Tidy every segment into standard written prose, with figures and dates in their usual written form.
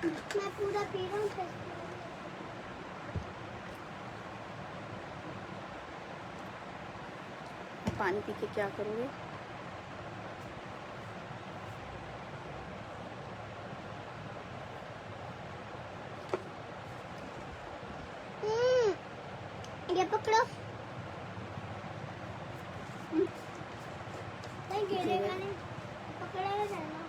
मैं पूरा पी रहा हूँ। पानी पी के क्या करोगे? ये पकड़ो। नहीं गिरेगा नहीं, पकड़ेगा जाना।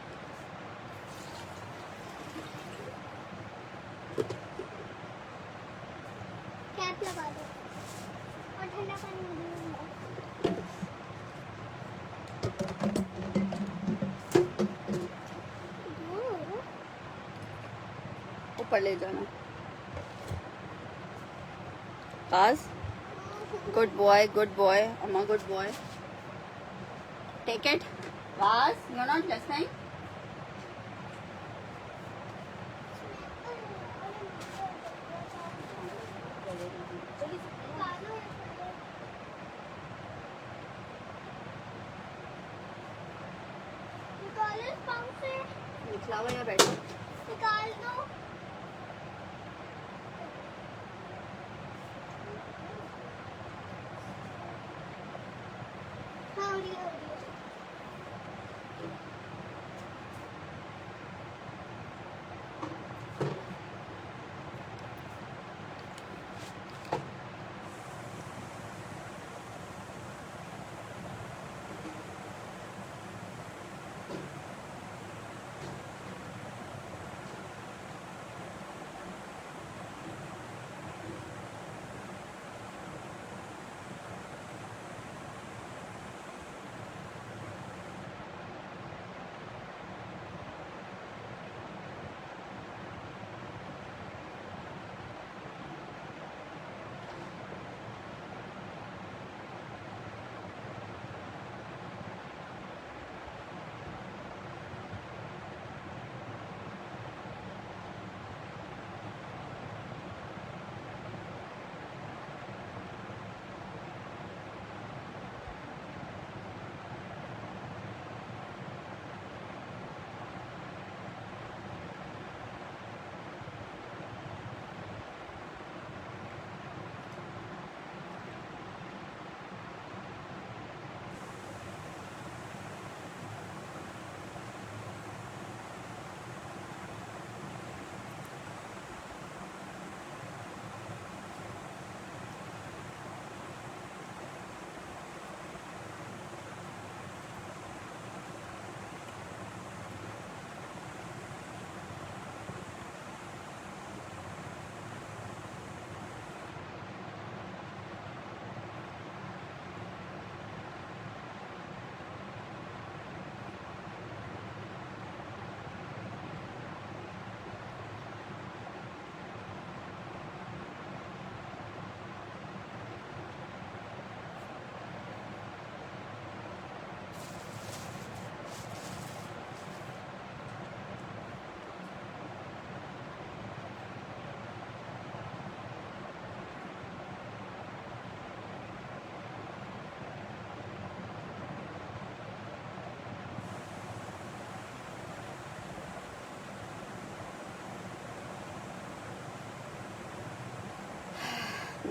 कैप लगा दो और ठंडा पानी मुझे दूंगा। ऊपर ले जाना। काज, गुड बॉय, अम्मा good boy. Take it. Cause, you are not listening. निकालो इस पंख से। निकलाओ या बैठो। निकाल दो। हाँ, हो रही है।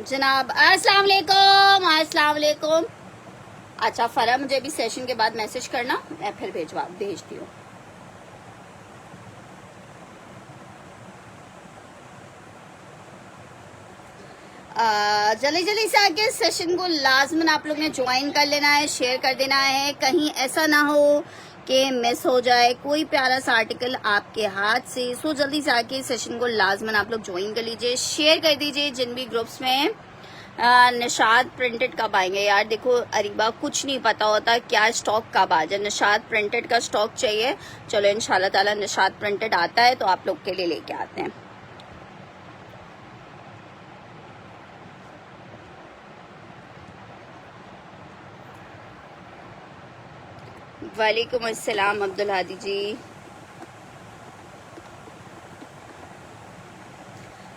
जनाब अस्सलाम वालेकुम। अच्छा फरा, मुझे भी सेशन के बाद मैसेज करना, मैं फिर भेजती हूँ। जल्दी जल्दी से आके सेशन को लाजमन आप लोग ने ज्वाइन कर लेना है, शेयर कर देना है। कहीं ऐसा ना हो कि मिस हो जाए कोई प्यारा सा आर्टिकल आपके हाथ से। सो जल्दी से आके सेशन को लाजमन आप लोग ज्वाइन कर लीजिए, शेयर कर दीजिए जिन भी ग्रुप्स में। निशाद प्रिंटेड कब आएंगे यार? देखो अरीबा, कुछ नहीं पता होता क्या स्टॉक कब आ जाए। निशाद प्रिंटेड का स्टॉक चाहिए, चलो इंशाल्लाह ताला निशाद प्रिंटेड आता है तो आप लोग के लिए लेके आते हैं। वालेकुम अस्सलाम अब्दुल हादी जी।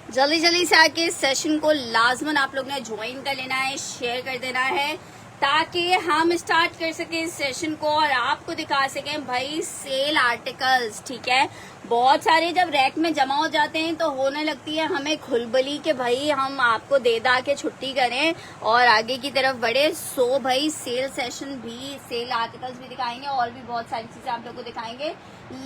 जल्दी जल्दी से आके सेशन को लाजमन आप लोग ने ज्वाइन कर लेना है, शेयर कर देना है ताकि हम स्टार्ट कर सके इस सेशन को और आपको दिखा सकें भाई सेल आर्टिकल्स। ठीक है, बहुत सारे जब रैक में जमा हो जाते हैं तो होने लगती है हमें खुलबली के भाई हम आपको दे दा के छुट्टी करें और आगे की तरफ बढ़े। सो भाई सेल सेशन भी, सेल आर्टिकल्स भी दिखाएंगे और भी बहुत सारी चीजें आप लोग को दिखाएंगे।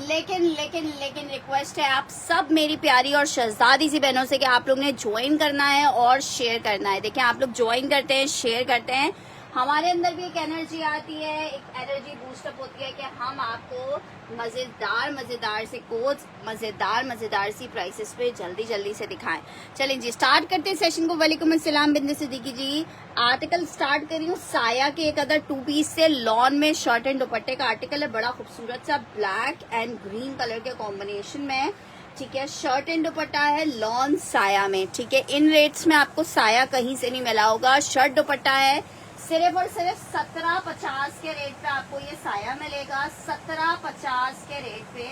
लेकिन रिक्वेस्ट है आप सब मेरी प्यारी और शहजादी सी बहनों से कि आप लोग ने ज्वाइन करना है और शेयर करना है। देखिए आप लोग ज्वाइन करते हैं, शेयर करते हैं, हमारे अंदर भी एक एनर्जी आती है, एक एनर्जी बूस्टअप होती है कि हम आपको मजेदार से कोर्स, मजेदार सी प्राइसेस पे जल्दी से दिखाएं। चलें जी स्टार्ट करते हैं सेशन को। वालेकुम अस्सलाम बिंदु सिद्दीकी जी। आर्टिकल स्टार्ट कर रही हूँ साया के एक अदर 2 पीस से। लॉन में शर्ट एंड दुपट्टे का आर्टिकल है, बड़ा खूबसूरत सा ब्लैक एंड ग्रीन कलर के कॉम्बिनेशन में। ठीक है, शर्ट एंड दुपट्टा है लॉन साया में। ठीक है, इन रेट्स में आपको साया कहीं से नहीं मिला होगा। शर्ट दुपट्टा है सिर्फ और सिर्फ 1750 के रेट पे आपको ये साया मिलेगा। 1750 के रेट पे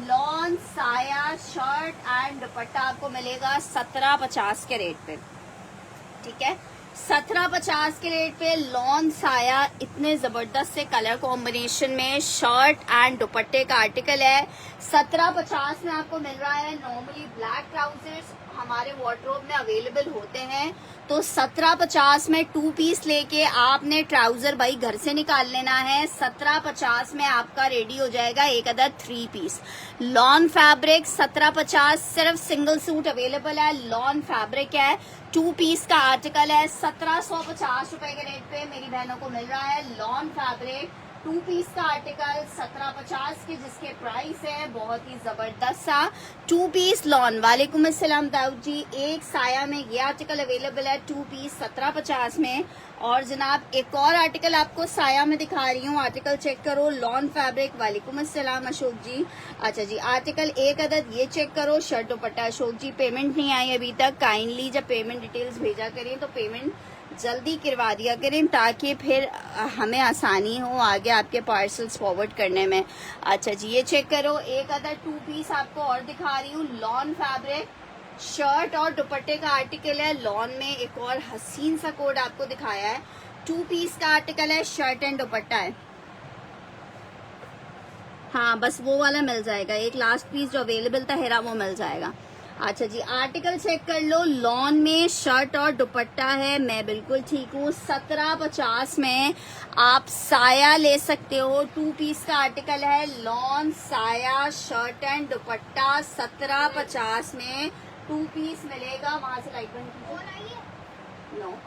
लॉन साया शर्ट एंड दुपट्टा आपको मिलेगा 1750 के रेट पे। ठीक है, 1750 के रेट पे लॉन साया इतने जबरदस्त से कलर कॉम्बिनेशन में शर्ट एंड दुपट्टे का आर्टिकल है। 1750 में आपको मिल रहा है। नॉर्मली ब्लैक ट्राउजर्स हमारे वार्डरोब में अवेलेबल होते हैं, तो 1750 में 2 पीस लेके आपने ट्राउजर भाई घर से निकाल लेना है। 1750 में आपका रेडी हो जाएगा एक अदर 3 पीस। लॉन फैब्रिक 1750 सिर्फ सिंगल सूट अवेलेबल है। लॉन फैब्रिक है, 2 पीस का आर्टिकल है। 1750 रुपए के रेट पे मेरी बहनों को मिल रहा है लॉन फैब्रिक 2 पीस का आर्टिकल 1750 के, जिसके प्राइस है बहुत ही जबरदस्त सा 2 पीस लॉन। वालेकुम अस्सलाम दाऊद जी। एक साया में ये आर्टिकल अवेलेबल है 2 पीस 1750 में। और जनाब एक और आर्टिकल आपको साया में दिखा रही हूँ, आर्टिकल चेक करो लॉन फैब्रिक। वालेकुम अस्सलाम अशोक जी। अच्छा जी, आर्टिकल एक अदद ये चेक करो शर्ट दुपट्टा। अशोक जी पेमेंट नहीं आई अभी तक, काइंडली जब पेमेंट डिटेल्स भेजा करें तो पेमेंट जल्दी करवा दिया करें ताकि फिर हमें आसानी हो आगे आपके पार्सल्स फॉरवर्ड करने में। अच्छा जी, ये चेक करो एक अदर 2 पीस आपको और दिखा रही हूँ लॉन फैब्रिक शर्ट और दुपट्टे का आर्टिकल है। लॉन में एक और हसीन सा कोड आपको दिखाया है, 2 पीस का आर्टिकल है, शर्ट एंड दुपट्टा है। हाँ बस वो वाला मिल जाएगा, एक लास्ट पीस जो अवेलेबल था हेरा वो मिल जाएगा। अच्छा जी, आर्टिकल चेक कर लो लॉन में शर्ट और दुपट्टा है। मैं बिल्कुल ठीक हूँ। 1750 में आप साया ले सकते हो, 2 पीस का आर्टिकल है लॉन साया शर्ट एंड दुपट्टा 1750 में 2 पीस मिलेगा। वहां से लाइट बंद कीजिए। नो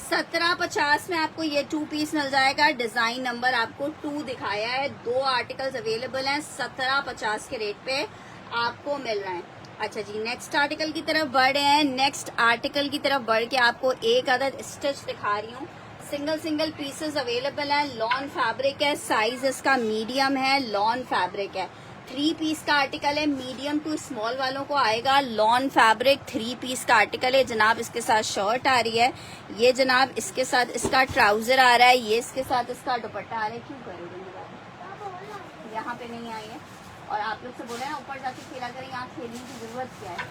1750 में आपको ये 2 पीस मिल जाएगा। डिजाइन नंबर आपको 2 दिखाया है। 2 आर्टिकल्स अवेलेबल हैं 1750 के रेट पे आपको मिल रहा है। अच्छा जी, नेक्स्ट आर्टिकल की तरफ बढ़ रहे हैं। नेक्स्ट आर्टिकल की तरफ बढ़ के आपको एक अदद स्टिच दिखा रही हूँ। सिंगल पीसेस अवेलेबल है। लॉन फैब्रिक है, साइज इसका मीडियम है, लॉन फैब्रिक है। 3 पीस का आर्टिकल है, मीडियम टू स्मॉल वालों को आएगा। लॉन फैब्रिक 3 पीस का आर्टिकल है जनाब। इसके साथ शर्ट आ रही है, ये जनाब इसके साथ इसका ट्राउजर आ रहा है, ये इसके साथ इसका दुपट्टा आ रहा है। क्यों करोगे यहाँ पे नहीं आई है और आप लोग से बोले ना ऊपर जाके खेला करें, यहाँ खेलने की जरूरत क्या है।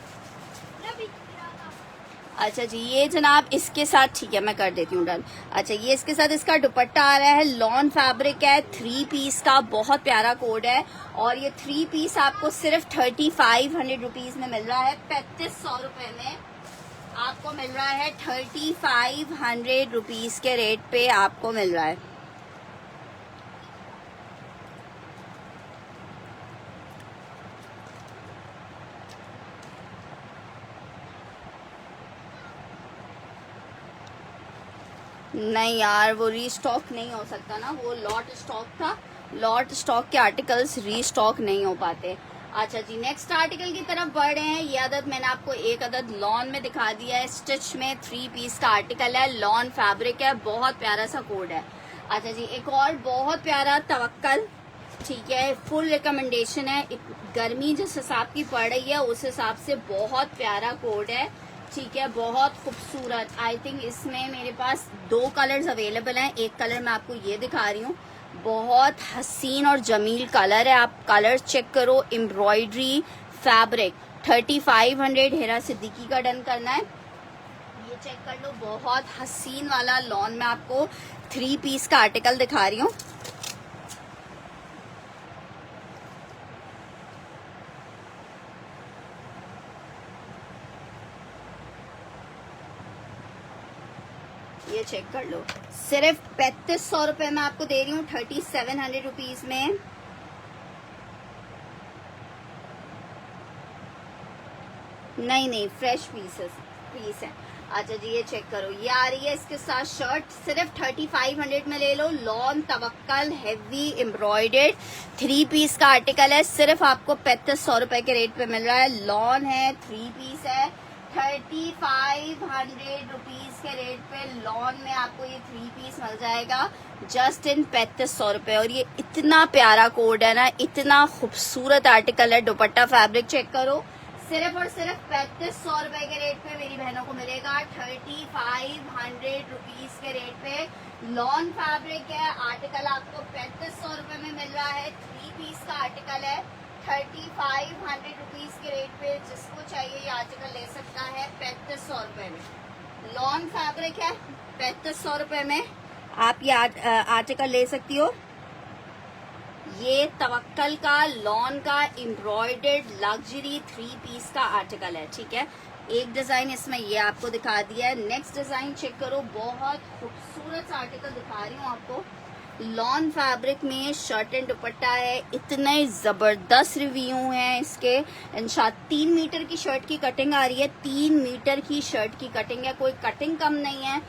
अच्छा जी, ये जनाब इसके साथ ठीक है मैं कर देती हूँ डन। अच्छा, ये इसके साथ इसका दुपट्टा आ रहा है, लॉन फैब्रिक है, 3 पीस का, बहुत प्यारा कोड है। और ये 3 पीस आपको सिर्फ 3500 रुपीज में मिल रहा है। 3500 रुपए में आपको मिल रहा है। 3500 रुपीज के रेट पे आपको मिल रहा है। नहीं यार वो रीस्टॉक नहीं हो सकता ना, वो लॉट स्टॉक था, लॉट स्टॉक के आर्टिकल्स रीस्टॉक नहीं हो पाते। अच्छा जी, नेक्स्ट आर्टिकल की तरफ बढ़ रहे हैं। ये अदद मैंने आपको एक अदद लॉन में दिखा दिया है, स्टिच में 3 पीस का आर्टिकल है, लॉन फैब्रिक है, बहुत प्यारा सा कोड है। अच्छा जी, एक और बहुत प्यारा तवक्कल, ठीक है, फुल रिकमेंडेशन है। गर्मी जिस हिसाब की पड़ रही है उस हिसाब से बहुत प्यारा कोड है, ठीक है, बहुत खूबसूरत। आई थिंक इसमें मेरे पास 2 कलर्स अवेलेबल हैं। एक कलर मैं आपको ये दिखा रही हूँ, बहुत हसीन और जमील कलर है, आप कलर चेक करो। एम्ब्रॉयडरी फैब्रिक 3500 हेरा सिद्दीकी का डन करना है। ये चेक कर लो, बहुत हसीन वाला लॉन में आपको 3 पीस का आर्टिकल दिखा रही हूँ। ये चेक कर लो, सिर्फ 3500 रुपए में आपको दे रही हूँ, 3700 रुपीज में। नहीं फ्रेश पीस है। अच्छा जी, ये चेक करो, ये आ रही है इसके साथ शर्ट, सिर्फ 3500 में ले लो। लॉन तवक्कल हैवी एम्ब्रॉयडर्ड 3 पीस का आर्टिकल है, सिर्फ आपको 3500 रुपए के रेट पे मिल रहा है। लॉन है, 3 पीस है, 3500 रुपीज के रेट पे लॉन में आपको ये 3 पीस मिल जाएगा जस्ट इन 3500 रुपए। और ये इतना प्यारा कोड है ना, इतना खूबसूरत आर्टिकल है। दुपट्टा फैब्रिक चेक करो, सिर्फ और सिर्फ 3500 रुपए के रेट पे मेरी बहनों को मिलेगा, 3500 रुपीज के रेट पे। लॉन फैब्रिक है, आर्टिकल आपको 3500 रुपए में मिल रहा है, 3 पीस का आर्टिकल है, 3500 रुपीज के रेट पे। जिसको चाहिए ये आर्टिकल ले सकता है 3500 रुपए में। लॉन फैब्रिक है, 3500 रुपए में आप ये आर्टिकल ले सकती हो। ये तवक्कल का लॉन का एम्ब्रॉयडर्ड लग्जरी 3 पीस का आर्टिकल है, ठीक है। एक डिजाइन इसमें ये आपको दिखा दिया है। नेक्स्ट डिजाइन चेक करो, बहुत खूबसूरत आर्टिकल दिखा रही हूँ आपको। लॉन फैब्रिक में शर्ट एंड दुपट्टा है, इतने जबरदस्त रिव्यू हैं इसके। इंशाल्लाह 3 मीटर की शर्ट की कटिंग आ रही है, 3 मीटर की शर्ट की कटिंग है, कोई कटिंग कम नहीं है।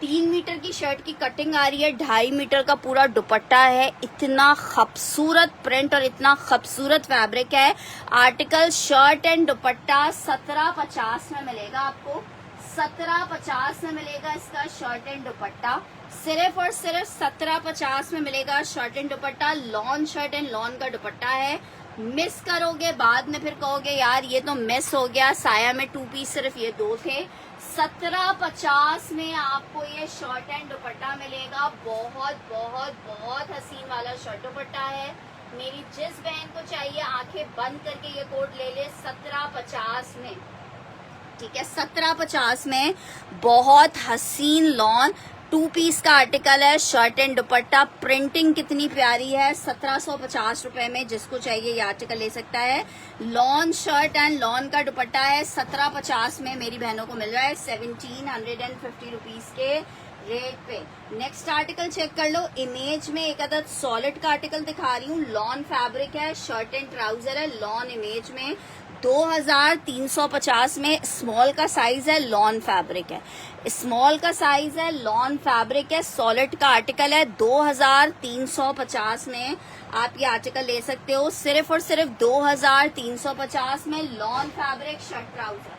3 मीटर की शर्ट की कटिंग आ रही है, 2.5 मीटर का पूरा दुपट्टा है। इतना खूबसूरत प्रिंट और इतना खूबसूरत फैब्रिक है। आर्टिकल शर्ट एंड दुपट्टा 1750 में मिलेगा आपको, 1750 में मिलेगा इसका शर्ट एंड दुपट्टा, सिर्फ और सिर्फ 1750 में मिलेगा shirt and dupatta. Lawn shirt and lawn का दुपट्टा है। मिस करोगे बाद में फिर कहोगे यार ये तो मिस हो गया, साया में 2 पीस सिर्फ ये 2 थे। 1750 में आपको ये शर्ट एंड दुपट्टा मिलेगा। बहुत बहुत बहुत हसीन वाला शर्ट दुपट्टा है। मेरी जिस बहन को चाहिए आंखें बंद करके ये कोड ले ले 1750 में, ठीक है। 1750 में बहुत हसीन लॉन 2 पीस का आर्टिकल है, शर्ट एंड दुपट्टा। प्रिंटिंग कितनी प्यारी है, 1750 रुपए में जिसको चाहिए ये आर्टिकल ले सकता है। लॉन शर्ट एंड लॉन का दुपट्टा है, 1750 में मेरी बहनों को मिल रहा है 1750 रुपीज के रेट पे। नेक्स्ट आर्टिकल चेक कर लो, इमेज में एक अदद सॉलिड का आर्टिकल दिखा रही हूँ। लॉन फैब्रिक है, शर्ट एंड ट्राउजर है, लॉन इमेज में 2350 में। स्मॉल का साइज है, लॉन फैब्रिक है, स्मॉल का साइज है, लॉन फैब्रिक है, सॉलिड का आर्टिकल है। 2350 में आप ये आर्टिकल ले सकते हो, सिर्फ और सिर्फ 2350 में। Lawn fabric shirt trouser.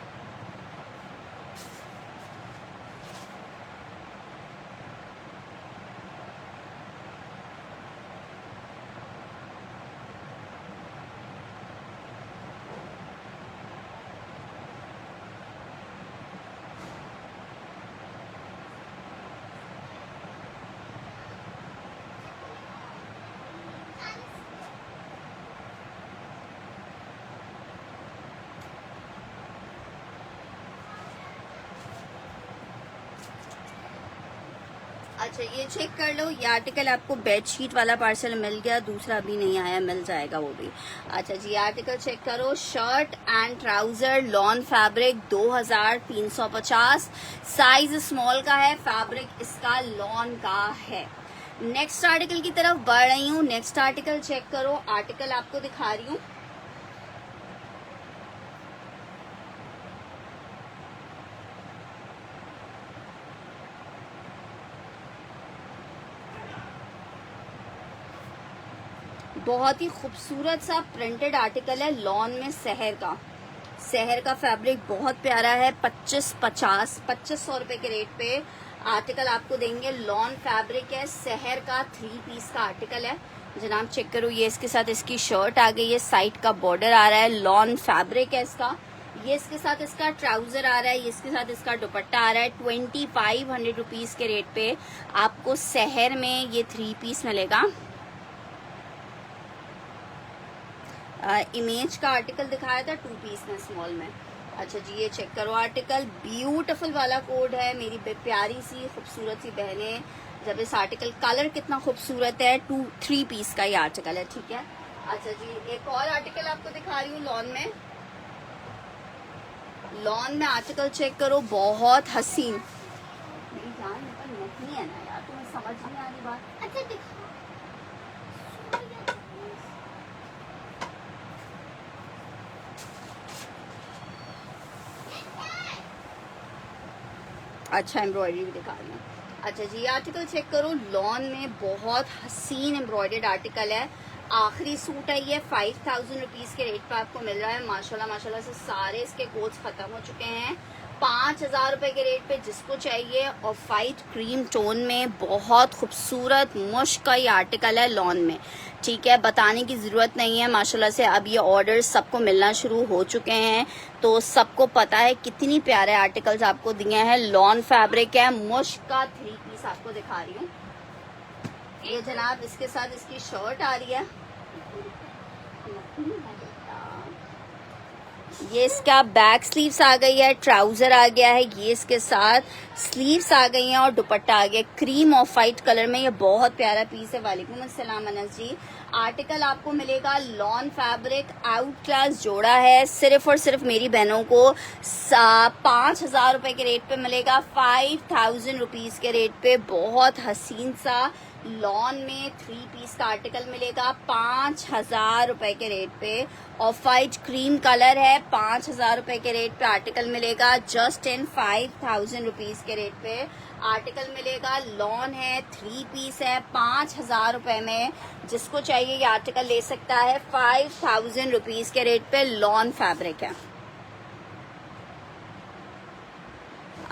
अच्छा ये चेक कर लो, ये आर्टिकल आपको बेडशीट वाला पार्सल मिल गया, दूसरा अभी नहीं आया, मिल जाएगा वो भी। अच्छा जी, आर्टिकल चेक करो, shirt and trouser lawn fabric 2350, size small का है, फैब्रिक इसका लॉन का है। नेक्स्ट आर्टिकल की तरफ बढ़ रही हूँ। नेक्स्ट आर्टिकल चेक करो, आर्टिकल आपको दिखा रही हूँ। बहुत ही खूबसूरत सा प्रिंटेड आर्टिकल है, लॉन में शहर का फैब्रिक बहुत प्यारा है। 2500 रुपए के रेट पे आर्टिकल आपको देंगे। लॉन फैब्रिक है, शहर का 3 पीस का आर्टिकल है जनाब। चेक करो, ये इसके साथ इसकी शर्ट आ गई है, साइड का बॉर्डर आ रहा है, लॉन फैब्रिक है इसका। ये इसके साथ इसका ट्राउजर आ रहा है, ये इसके साथ इसका दुपट्टा आ रहा है। 2500 रुपीज के रेट पे आपको शहर में ये 3 पीस मिलेगा। इमेज का आर्टिकल दिखाया था 2 पीस में, स्मॉल में। अच्छा जी, ये चेक करो आर्टिकल, ब्यूटीफुल वाला कोड है मेरी प्यारी सी खूबसूरत सी बहनें। जब इस आर्टिकल, कलर कितना खूबसूरत है, 2-3 पीस का ये आर्टिकल है, ठीक है। अच्छा जी, एक और आर्टिकल आपको दिखा रही हूँ लॉन में। लॉन में आर्टिकल चेक करो, बहुत हसीन। मेरी जान पर नहीं है ना यार, तुम्हें समझ नहीं आ रही बात। अच्छा दिखाओ। अच्छा, एम्ब्रॉयडरी भी दिखा रही हूँ। अच्छा जी, ये आर्टिकल चेक करो, लॉन में बहुत हसीन एम्ब्रॉयडर्ड आर्टिकल है। आखिरी सूट है ये, 5000 रुपीज के रेट पर आपको मिल रहा है। माशाल्लाह माशाल्लाह से सारे इसके कोट्स खत्म हो चुके हैं। 5000 रुपए के रेट पे जिसको चाहिए, और फाइट क्रीम टोन में बहुत खूबसूरत मुश्क का ये आर्टिकल है लॉन में, ठीक है। बताने की ज़रूरत नहीं है, माशाल्लाह से अब ये ऑर्डर सबको मिलना शुरू हो चुके हैं, तो सबको पता है कितनी प्यारे आर्टिकल्स आपको दिए हैं। लॉन फैब्रिक है, मुश्क का 3 पीस आपको दिखा रही हूँ। ये जनाब, इसके साथ इसकी शर्ट आ रही है, ये इसका बैक स्लीव्स आ गई है, ट्राउजर आ गया है, ये इसके साथ स्लीव्स आ गई हैं और दुपट्टा आ गया क्रीम ऑफ वाइट कलर में। ये बहुत प्यारा पीस है। वालेकुम अस्सलाम अनस जी। आर्टिकल आपको मिलेगा लॉन फैब्रिक, आउट क्लास जोड़ा है, सिर्फ और सिर्फ मेरी बहनों को 5000 रुपए के रेट पे मिलेगा, 5000 रुपीज के रेट पे। बहुत हसीन सा लॉन में 3 पीस का आर्टिकल मिलेगा 5000 रुपए के रेट पे। ऑफ वाइट क्रीम कलर है, 5000 रुपए के रेट पे आर्टिकल मिलेगा, जस्ट इन 5000 रुपीज के रेट पे आर्टिकल मिलेगा। लॉन है, 3 पीस है, 5000 रुपए में। जिसको चाहिए ये आर्टिकल ले सकता है, 5000 रुपीज के रेट पे लॉन फैब्रिक है।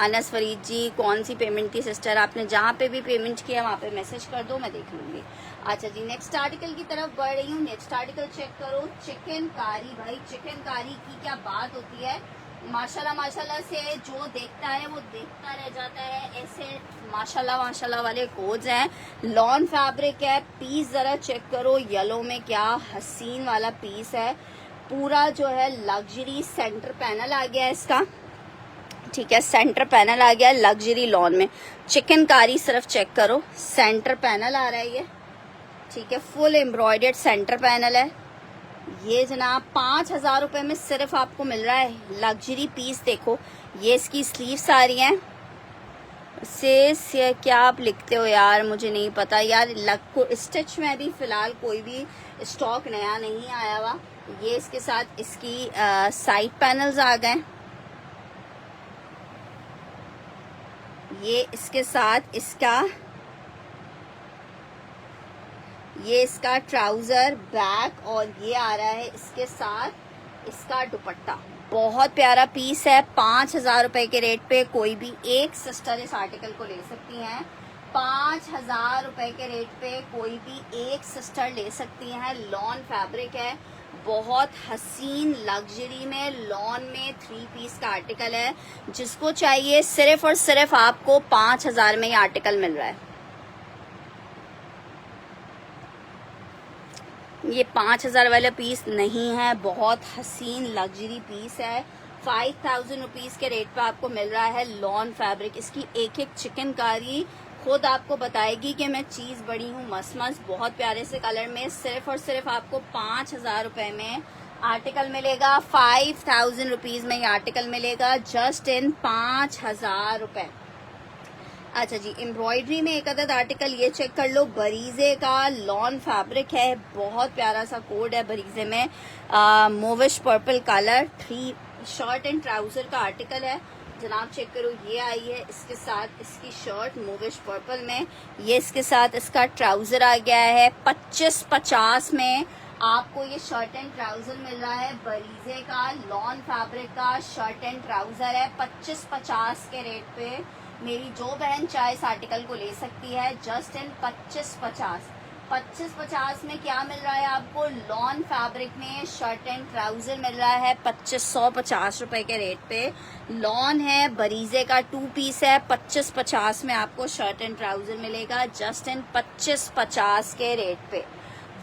अनस फरीद जी, कौन सी पेमेंट की सिस्टर? आपने जहाँ पे भी पेमेंट किया वहाँ पे मैसेज कर दो, मैं देख लूंगी। अच्छा जी, नेक्स्ट आर्टिकल की तरफ बढ़ रही हूँ। नेक्स्ट आर्टिकल चेक करो, चिकन कारी। भाई चिकन कारी की क्या बात होती है, माशाल्लाह माशाल्लाह से जो देखता है वो देखता रह जाता है। ऐसे माशाल्लाह माशाल्लाह वाले कोड्स हैं। लॉन फैब्रिक है, पीस जरा चेक करो, येलो में क्या हसीन वाला पीस है। पूरा जो है लग्जरी सेंटर पैनल आ गया है इसका, ठीक है। सेंटर पैनल आ गया लग्जरी लॉन में। चिकनकारी सिर्फ चेक करो, सेंटर पैनल आ रहा है ये, ठीक है। फुल एम्ब्रॉयडर्ड सेंटर पैनल है ये जनाब। 5000 रुपए में सिर्फ आपको मिल रहा है लग्जरी पीस। देखो ये इसकी स्लीव्स आ रही हैं। से क्या आप लिखते हो यार, मुझे नहीं पता यार। स्टिच में भी फिलहाल कोई भी स्टॉक नया नहीं आया हुआ। ये इसके साथ इसकी साइड पैनल्स आ गए, ये इसके साथ ये इसका ट्राउजर बैक, और ये आ रहा है इसके साथ इसका दुपट्टा। बहुत प्यारा पीस है। 5000 रुपए के रेट पे कोई भी एक सिस्टर इस आर्टिकल को ले सकती हैं। 5000 रुपए के रेट पे कोई भी एक सिस्टर ले सकती हैं। लॉन फैब्रिक है, बहुत हसीन लग्जरी में लॉन में 3 पीस का आर्टिकल है। जिसको चाहिए सिर्फ और सिर्फ आपको 5000 में ये आर्टिकल मिल रहा है। ये 5000 वाला पीस नहीं है, बहुत हसीन लग्जरी पीस है। 5000 रुपीज के रेट पे आपको मिल रहा है लॉन फैब्रिक। इसकी एक एक चिकनकारी खुद आपको बताएगी कि मैं चीज बड़ी हूँ मस्त। बहुत प्यारे से कलर में सिर्फ और सिर्फ आपको 5000 रुपए में आर्टिकल मिलेगा। 5000 रुपीज में ये आर्टिकल मिलेगा, जस्ट इन 5000 रुपए। अच्छा जी, एम्ब्रॉयडरी में एक अदद आर्टिकल ये चेक कर लो, बरीजे का लॉन फैब्रिक है। बहुत प्यारा सा कोड है बरीजे में, mauvish purple colour. 3 shirt and trouser का आर्टिकल है जनाब। चेक करो, ये आई है इसके साथ इसकी शर्ट मोविश पर्पल में, ये इसके साथ इसका ट्राउजर आ गया है। 2550 में आपको ये शर्ट एंड ट्राउजर मिल रहा है। बरीजे का लॉन फैब्रिक का शर्ट एंड ट्राउजर है 2550 के रेट पे। मेरी जो बहन चाहे इस आर्टिकल को ले सकती है, जस्ट इन 2550। 2550 में क्या मिल रहा है आपको? लॉन फैब्रिक में शर्ट एंड ट्राउजर मिल रहा है 2550 रुपए के रेट पे। लॉन है, बरीजे का 2 पीस है। 2550 में आपको शर्ट एंड ट्राउजर मिलेगा, जस्ट इन 2550 के रेट पे।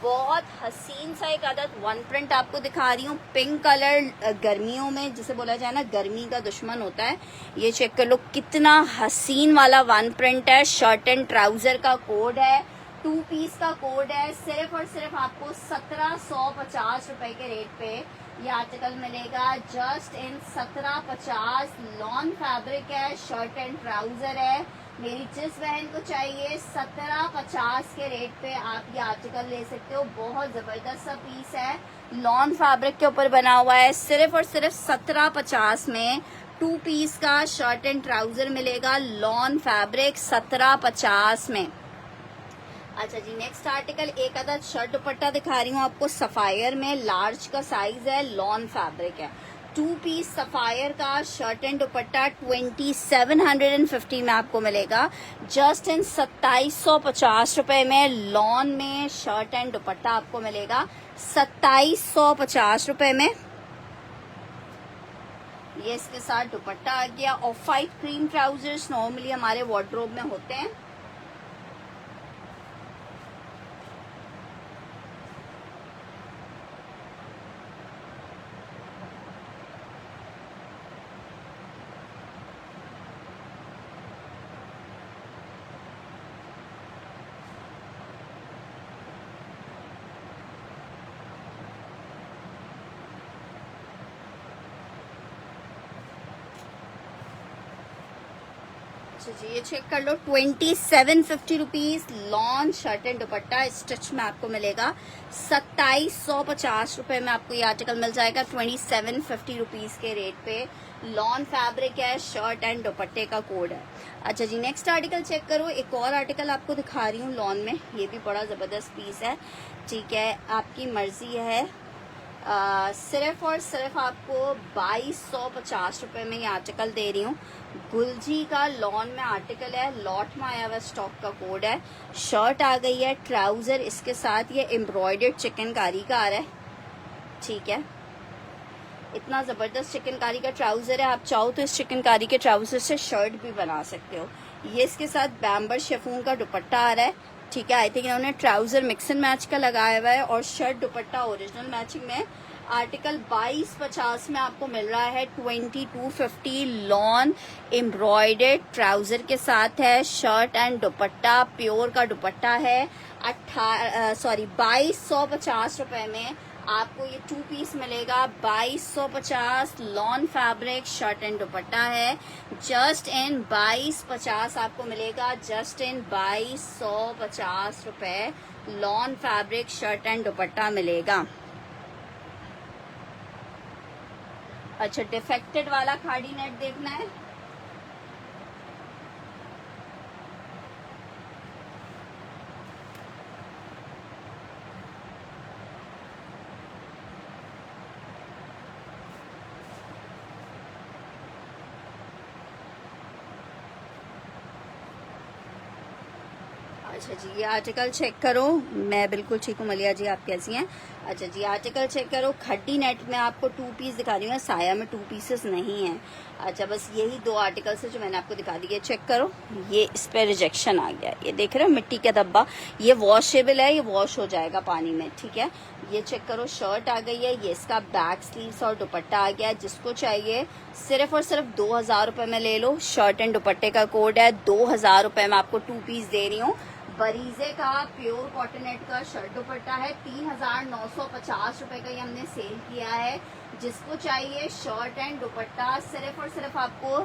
बहुत हसीन सा एक आदत वन प्रिंट आपको दिखा रही हूँ। पिंक कलर गर्मियों में जिसे बोला जाए ना, गर्मी का दुश्मन होता है। ये चेक कर लो कितना हसीन वाला वन प्रिंट है। शर्ट एंड ट्राउजर का कोड है, 2 पीस का कोड है। सिर्फ और सिर्फ आपको 1750 रुपए के रेट पे ये आर्टिकल मिलेगा। जस्ट इन 1750। लॉन फैब्रिक है, शर्ट एंड ट्राउजर है। मेरी जिस बहन को चाहिए 1750 के रेट पे आप ये आर्टिकल ले सकते हो। बहुत जबरदस्त सा पीस है, लॉन फैब्रिक के ऊपर बना हुआ है। सिर्फ और सिर्फ 1750 में 2 पीस का शर्ट एंड ट्राउजर मिलेगा। लॉन फैब्रिक 1750 में। अच्छा जी, नेक्स्ट आर्टिकल एक अदद शर्ट दुपट्टा दिखा रही हूँ आपको सफायर में। लार्ज का साइज है, लॉन फैब्रिक है। 2 पीस सफायर का शर्ट एंड दुपट्टा 2750 में आपको मिलेगा। जस्ट इन 2750 रुपए में लॉन में शर्ट एंड दुपट्टा आपको मिलेगा 2750 रुपए में। ये इसके साथ दुपट्टा आ गया। Of white cream trousers normally हमारे वार्डरोब में होते हैं। जी ये चेक कर लो, 2750 rupees lawn shirt and dupatta stitch में आपको मिलेगा। 2750 रुपए में आपको ये आर्टिकल मिल जाएगा 2750 रुपीज के रेट पे। लॉन फैब्रिक है, शर्ट एंड दुपट्टे का कोड है। अच्छा जी, नेक्स्ट आर्टिकल चेक करो। एक और आर्टिकल आपको दिखा रही हूँ लॉन में। ये भी बड़ा जबरदस्त पीस है, ठीक है, आपकी मर्जी है। सिर्फ और सिर्फ आपको 2250 रुपए में ये आर्टिकल दे रही हूँ। गुलजी का लॉन में आर्टिकल है, लॉट में आया हुआ स्टॉक का कोड है। शर्ट आ गई है, ट्राउजर इसके साथ ये एम्ब्रॉयडर्ड चिकनकारी का आ रहा है, ठीक है। इतना जबरदस्त चिकनकारी का ट्राउजर है, आप चाहो तो इस चिकनकारी के ट्राउजर से शर्ट भी बना सकते हो। ये इसके साथ बैम्बर शेफून का दुपट्टा आ रहा है, ठीक है। आई थिंक इन्होंने ट्राउजर मिक्स एंड मैच का लगाया हुआ है और शर्ट दुपट्टा ओरिजिनल मैचिंग में। आर्टिकल 2250 में आपको मिल रहा है। 2250 लॉन एम्ब्रॉयडर्ड ट्राउजर के साथ है। शर्ट एंड दुपट्टा प्योर का दुपट्टा है। 2250 रुपए में आपको ये 2 पीस मिलेगा। 2250 lawn fabric shirt and dupatta है। जस्ट इन 2250 आपको मिलेगा। जस्ट इन 2250 रुपए लॉन फैब्रिक शर्ट एंड दुपट्टा मिलेगा। अच्छा, डिफेक्टेड वाला खाड़ी नेट देखना है। अच्छा जी, ये आर्टिकल चेक करो। मैं बिल्कुल ठीक हूँ मलिया जी, आप कैसी हैं? अच्छा जी, आर्टिकल चेक करो। खड्डी नेट में आपको 2 पीस दिखा रही हूँ, साया में 2 पीसेस नहीं है। अच्छा, बस यही 2 आर्टिकल्स है जो मैंने आपको दिखा दिए। चेक करो, ये इस पे रिजेक्शन आ गया, ये देख रहे हो मिट्टी का धब्बा। ये वॉशेबल है, ये वॉश हो जाएगा पानी में, ठीक है। ये चेक करो, शर्ट आ गई है। ये इसका बैक स्लीव्स और दुपट्टा आ गया है। जिसको चाहिए सिर्फ और सिर्फ 2000 रुपए में ले लो। शर्ट एंड दुपट्टे का कोड है। 2000 रुपए में आपको 2 पीस दे रही हूँ। बरीजे का प्योर कॉटनेट का शर्ट दुपट्टा है। 3950 रुपए का ये हमने सेल किया है। जिसको चाहिए शर्ट एंड दुपट्टा सिर्फ और सिर्फ आपको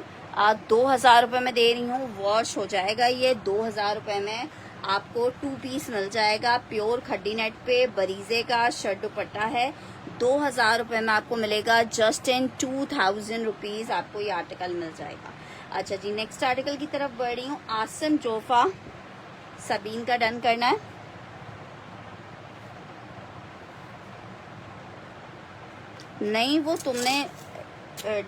2000 रुपए में दे रही हूँ। वॉश हो जाएगा ये। 2000 रुपए में आपको 2 पीस मिल जाएगा। प्योर खड्डी नेट पे बरीजे का शर्ट दुपट्टा है। 2000 रुपए में आपको मिलेगा। जस्ट इन 2000 रुपीज आपको ये आर्टिकल मिल जाएगा। अच्छा जी, नेक्स्ट आर्टिकल की तरफ बढ़ रही हूँ। आसिम जोफा सबीन का डन करना है। नहीं, वो तुमने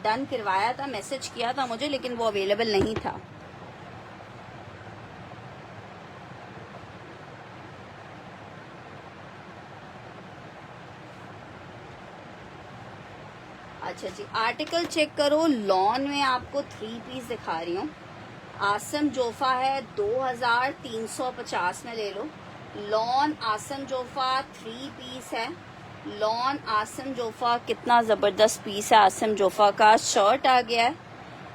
डन करवाया था, मैसेज किया था मुझे, लेकिन वो अवेलेबल नहीं था। अच्छा जी, आर्टिकल चेक करो। लॉन में आपको 3 पीस दिखा रही हूँ। आसम जोफा है, 2350 में ले लो। लॉन आसन जोफा 3 पीस है। लॉन आसन जोफा, कितना ज़बरदस्त पीस है आसन जोफा का। शर्ट आ गया है,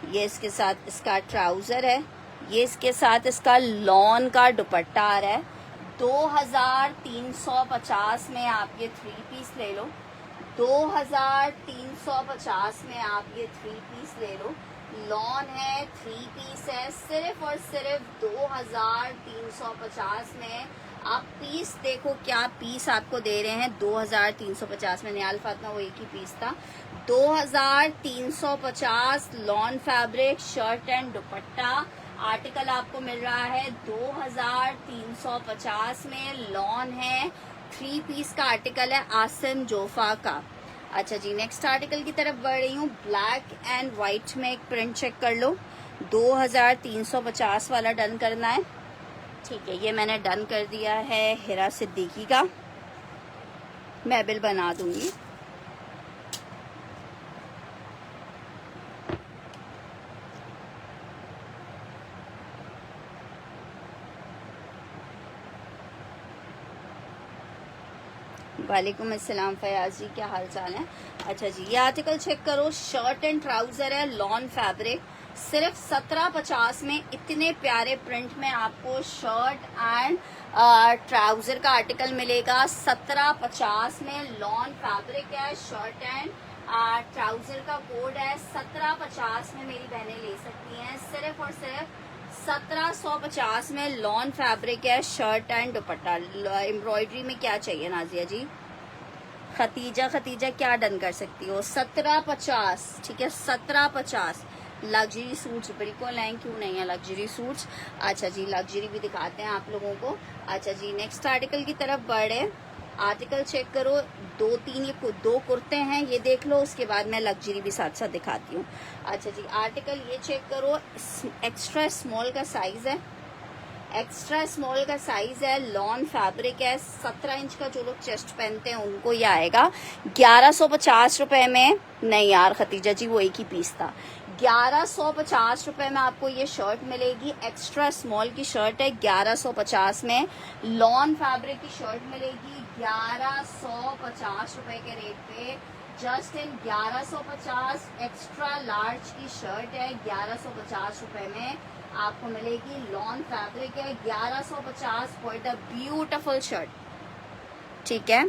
ये इसके साथ इसका ट्राउज़र है, ये इसके साथ इसका लॉन का दुपट्टा आ रहा है। 2350 में आप ये 3 पीस ले लो। 2350 में आप ये 3 पीस ले लो। लॉन है, 3 पीस है, सिर्फ और सिर्फ 2350 में। आप पीस देखो क्या पीस आपको दे रहे हैं 2350 में। निहाल फातिमा वो एक ही पीस था। 2350 lawn fabric shirt and dupatta article आपको मिल रहा है 2350 में। लॉन है, 3 पीस का आर्टिकल है आसन जोफा का। अच्छा जी, नेक्स्ट आर्टिकल की तरफ बढ़ रही हूँ। ब्लैक एंड व्हाइट में एक प्रिंट चेक कर लो। 2350 वाला डन करना है। ठीक है, ये मैंने डन कर दिया है हिरा सिद्दीकी का। मैं बिल बना दूंगी। वालेकुम अस्सलाम फयाज जी, क्या हाल चाल है। अच्छा जी, ये आर्टिकल चेक करो। शर्ट एंड ट्राउजर है, लॉन फैब्रिक, सिर्फ 1750 में। इतने प्यारे प्रिंट में आपको शर्ट एंड ट्राउजर का आर्टिकल मिलेगा 1750 में। लॉन फैब्रिक है, शर्ट एंड ट्राउजर का कोड है 1750 में। मेरी बहनें ले सकती हैं, सिर्फ और सिर्फ 1750 में। लॉन फैब्रिक है, शर्ट एंड दुपट्टा। एम्ब्रॉयडरी में क्या चाहिए नाजिया जी? खतीजा क्या डन कर सकती हो? 1750, ठीक है 1750। लग्जरी सूट्स बिल्कुल हैं, क्यों नहीं है लग्जरी सूट्स। अच्छा जी, लग्जरी भी दिखाते हैं आप लोगों को। अच्छा जी, नेक्स्ट आर्टिकल की तरफ बढ़े। आर्टिकल चेक करो, 2-3 ये 2 कुर्ते हैं, ये देख लो। उसके बाद मैं लग्जरी भी साथ साथ दिखाती हूँ। अच्छा जी, आर्टिकल ये चेक करो। एक्स्ट्रा स्मॉल का साइज है, एक्स्ट्रा स्मॉल का साइज है। लॉन फैब्रिक है, 17 इंच का जो लोग चेस्ट पहनते हैं उनको ये आएगा 1150 रुपए में। नहीं यार खतीजा जी, वो एक ही पीस था। 1150 रुपए में आपको ये शर्ट मिलेगी। एक्स्ट्रा स्मॉल की शर्ट है 1150 में। लॉन फैब्रिक की शर्ट मिलेगी 1150 रुपए के रेट पे। Just in 1150। एक्स्ट्रा लार्ज की शर्ट है 1150 रुपए में आपको मिलेगी। लॉन फैब्रिक है 1150 फॉर द ब्यूटीफुल शर्ट। ठीक है,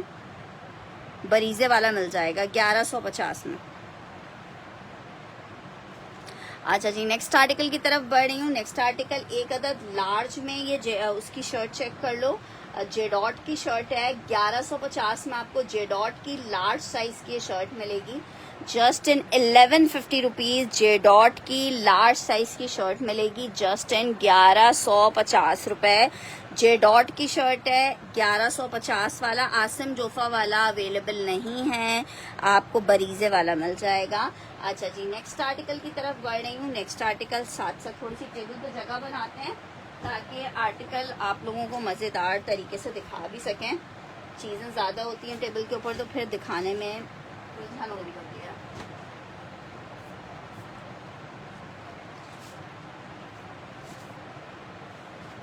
बरीजे वाला मिल जाएगा 1150 में। अच्छा जी, नेक्स्ट आर्टिकल की तरफ बढ़ रही हूँ। नेक्स्ट आर्टिकल एक अदद लार्ज में, ये उसकी शर्ट चेक कर लो। जे डॉट की शर्ट है 1150 में। आपको जे डॉट की लार्ज साइज की शर्ट मिलेगी just in 1150 rupees. J dot की लार्ज साइज की शर्ट मिलेगी जस्ट इन 1150 रुपए। जे डॉट की शर्ट है 1150 वाला। आसिम जोफा वाला अवेलेबल नहीं है, आपको बरीजे वाला मिल जाएगा। अच्छा जी, नेक्स्ट आर्टिकल की तरफ बढ़ रही हूँ। नेक्स्ट आर्टिकल साथ साथ थोड़ी सी टेबल पे जगह बनाते हैं ताकि आर्टिकल आप लोगों को मज़ेदार तरीके से दिखा भी सकें। चीज़ें ज़्यादा होती हैं टेबल के ऊपर तो फिर दिखाने में उलझन हो रही होती है।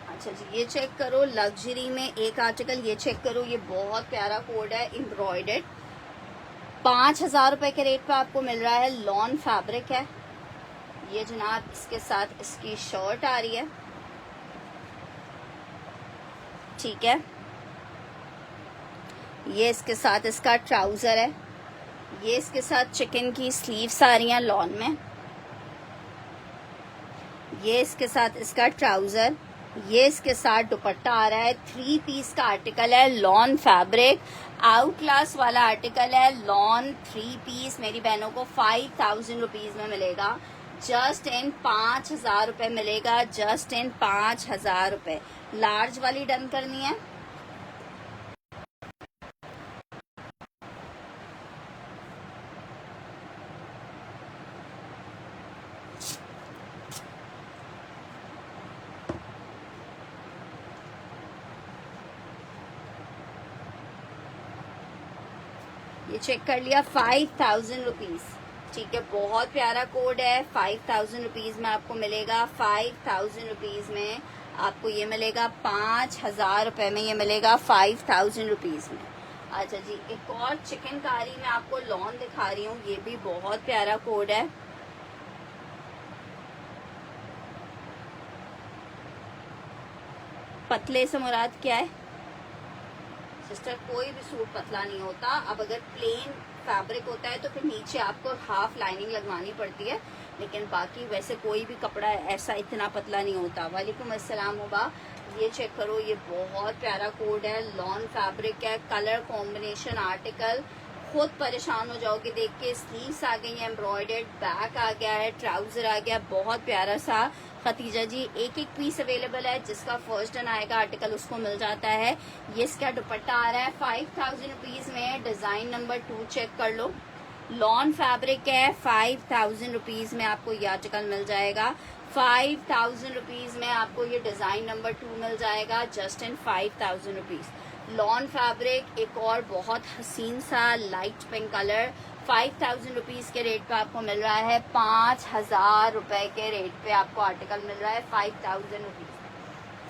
अच्छा जी, ये चेक करो। लग्जरी में एक आर्टिकल ये चेक करो, ये बहुत प्यारा कोड है एम्ब्रॉयडर्ड। 5000 रुपए के रेट पे आपको मिल रहा है। लॉन फैब्रिक है ये जनाब, इसके साथ इसकी शर्ट आ रही है। ठीक है, ये इसके साथ इसका ट्राउजर है। ये इसके साथ चिकन की स्लीव्स आ रही हैं लॉन में। ये इसके साथ इसका ट्राउजर, ये इसके साथ दुपट्टा आ रहा है। 3 पीस का आर्टिकल है, लॉन फैब्रिक, आउट क्लास वाला आर्टिकल है। लॉन 3 पीस मेरी बहनों को 5000 रुपीज में मिलेगा। जस्ट इन 5000 रुपए मिलेगा। जस्ट इन 5000 रुपए। लार्ज वाली डन करनी है। ये चेक कर लिया 5000 रुपीज। ठीक है, बहुत प्यारा कोड है। 5000 रुपीज में आपको मिलेगा। 5000 रुपीज में आपको ये मिलेगा 5,000 रुपए में, ये मिलेगा 5,000 रुपीज में। अच्छा जी, एक और चिकनकारी में आपको लॉन दिखा रही हूँ, ये भी बहुत प्यारा कोड है। पतले से मुराद क्या है सिस्टर? कोई भी सूट पतला नहीं होता। अब अगर प्लेन फैब्रिक होता है तो फिर नीचे आपको हाफ लाइनिंग लगवानी पड़ती है, लेकिन बाकी वैसे कोई भी कपड़ा ऐसा इतना पतला नहीं होता। वालेकुम अस्सलाम मुबा, ये चेक करो, ये बहुत प्यारा कोड है, लॉन फैब्रिक है, कलर कॉम्बिनेशन आर्टिकल, खुद परेशान हो जाओगे देख के। स्लीव्स आ गई है एम्ब्रॉयडर्ड, बैक आ गया है, ट्राउजर आ गया, बहुत प्यारा सा। खतीजा जी एक एक पीस अवेलेबल है, जिसका फर्स्ट डन आएगा आर्टिकल उसको मिल जाता है। ये इसका दुपट्टा आ रहा है 5,000 रुपीज में, डिजाइन नंबर 2 चेक कर लो, लॉन फैब्रिक है, 5,000 रुपीज में आपको ये आर्टिकल मिल जाएगा। 5,000 रुपीज में आपको ये डिजाइन नंबर 2 मिल जाएगा, just in 5,000 rupees. Lawn fabric, एक और बहुत हसीन सा लाइट पिंक कलर, 5,000 रुपीज के रेट पे आपको मिल रहा है। 5,000 रुपए के रेट पे आपको आर्टिकल मिल रहा है, 5,000 रुपीज।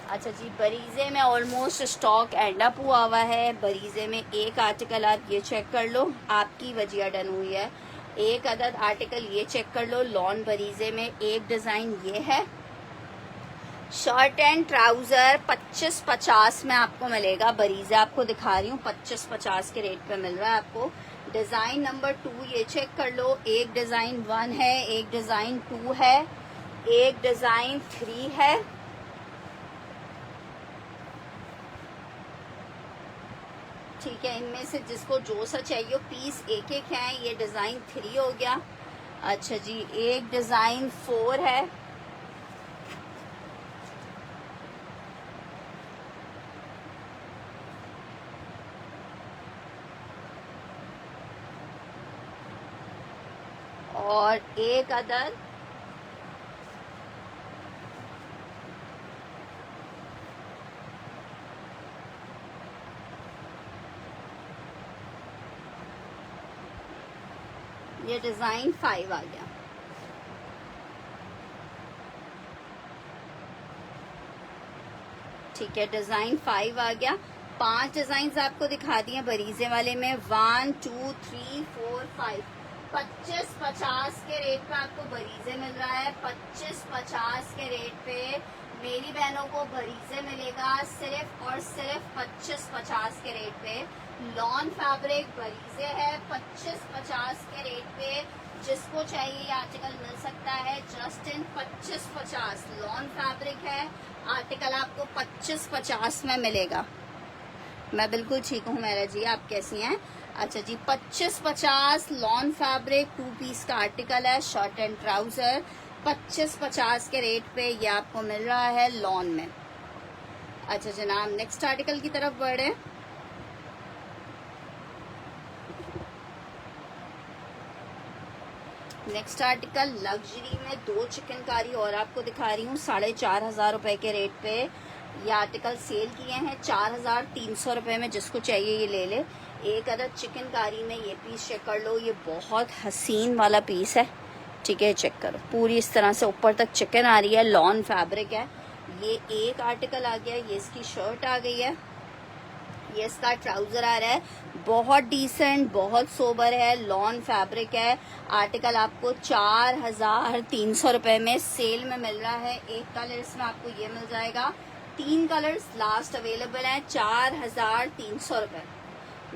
अच्छा जी, बरीजे में ऑलमोस्ट स्टॉक एंड अप हुआ हुआ है। बरीजे में एक आर्टिकल आप ये चेक कर लो, आपकी वजिया डन हुई है। एक अदद आर्टिकल ये चेक कर लो, लॉन बरीजे में एक डिजाइन ये है, शर्ट एंड ट्राउजर 25-50 में आपको मिलेगा। बरीजे आपको दिखा रही हूँ, 25-50 के रेट पे मिल रहा है आपको। डिजाइन नंबर 2 ये चेक कर लो, एक डिजाइन 1 है, एक डिजाइन 2 है, एक डिजाइन 3 है। ठीक है, इनमें से जिसको जो सा चाहिए पीस एक एक है। ये डिजाइन 3 हो गया। अच्छा जी, एक डिजाइन 4 है, और एक अदर ये डिजाइन 5 आ गया। ठीक है, डिजाइन 5 आ गया। 5 डिजाइन आपको दिखा दिए बरीजे वाले में, 1 2 3 4 5। 25-50 के रेट पे आपको बरीजे मिल रहा है। 25-50 के रेट पे मेरी बहनों को बरीजे मिलेगा, सिर्फ और सिर्फ 25-50 के रेट पे। लॉन फैब्रिक बरीजे है, 25-50 के रेट पे। जिसको चाहिए ये आर्टिकल मिल सकता है, जस्ट इन 25-50। लॉन फैब्रिक है, आर्टिकल आपको 25-50 में मिलेगा। मैं बिल्कुल ठीक हूँ मेरा जी, आप कैसी हैं? अच्छा जी, 25-50 लॉन फैब्रिक 2 पीस का आर्टिकल है, शर्ट एंड ट्राउजर 25-50 के रेट पे ये आपको मिल रहा है लॉन में। अच्छा जनाब, नेक्स्ट आर्टिकल की तरफ बढ़े। नेक्स्ट आर्टिकल लग्जरी में 2 चिकनकारी और आपको दिखा रही हूँ, 4,500 रुपए के रेट पे ये आर्टिकल सेल किए हैं, 4,300 रुपए में। जिसको चाहिए ये ले ले। एक अदद चिकनकारी में ये पीस चेक कर लो, ये बहुत हसीन वाला पीस है। ठीक है, चेक करो, पूरी इस तरह से ऊपर तक चिकन आ रही है, लॉन फैब्रिक है। ये एक आर्टिकल आ गया, ये इसकी शर्ट आ गई है, ये इसका ट्राउजर आ रहा है, बहुत डिसेंट, बहुत सोबर है, लॉन फैब्रिक है। आर्टिकल आपको 4,300 रुपए में सेल में मिल रहा है। एक कलर इसमें आपको ये मिल जाएगा, 3 कलर्स लास्ट अवेलेबल हैं, 4,300 रुपए।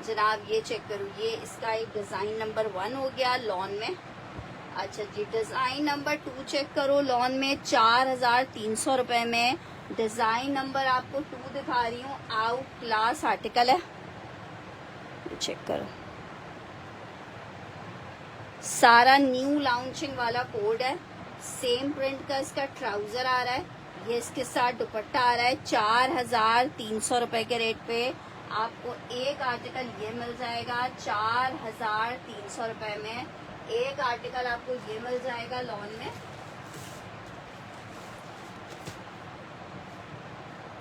जनाब ये चेक करो, ये इसका एक डिजाइन नंबर 1 हो गया लॉन में। अच्छा जी, डिजाइन नंबर 2 चेक करो, लॉन में 4,300 रुपए में। डिजाइन नंबर आपको 2 दिखा रही हूँ, आउट क्लास आर्टिकल है, चेक करो, सारा न्यू लॉन्चिंग वाला कोड है। सेम प्रिंट का इसका ट्राउजर आ रहा है, ये इसके साथ दुपट्टा आ रहा है। 4,300 रुपए के रेट पे आपको एक आर्टिकल ये मिल जाएगा, 4,300 रुपए में। एक आर्टिकल आपको ये मिल जाएगा लॉन में।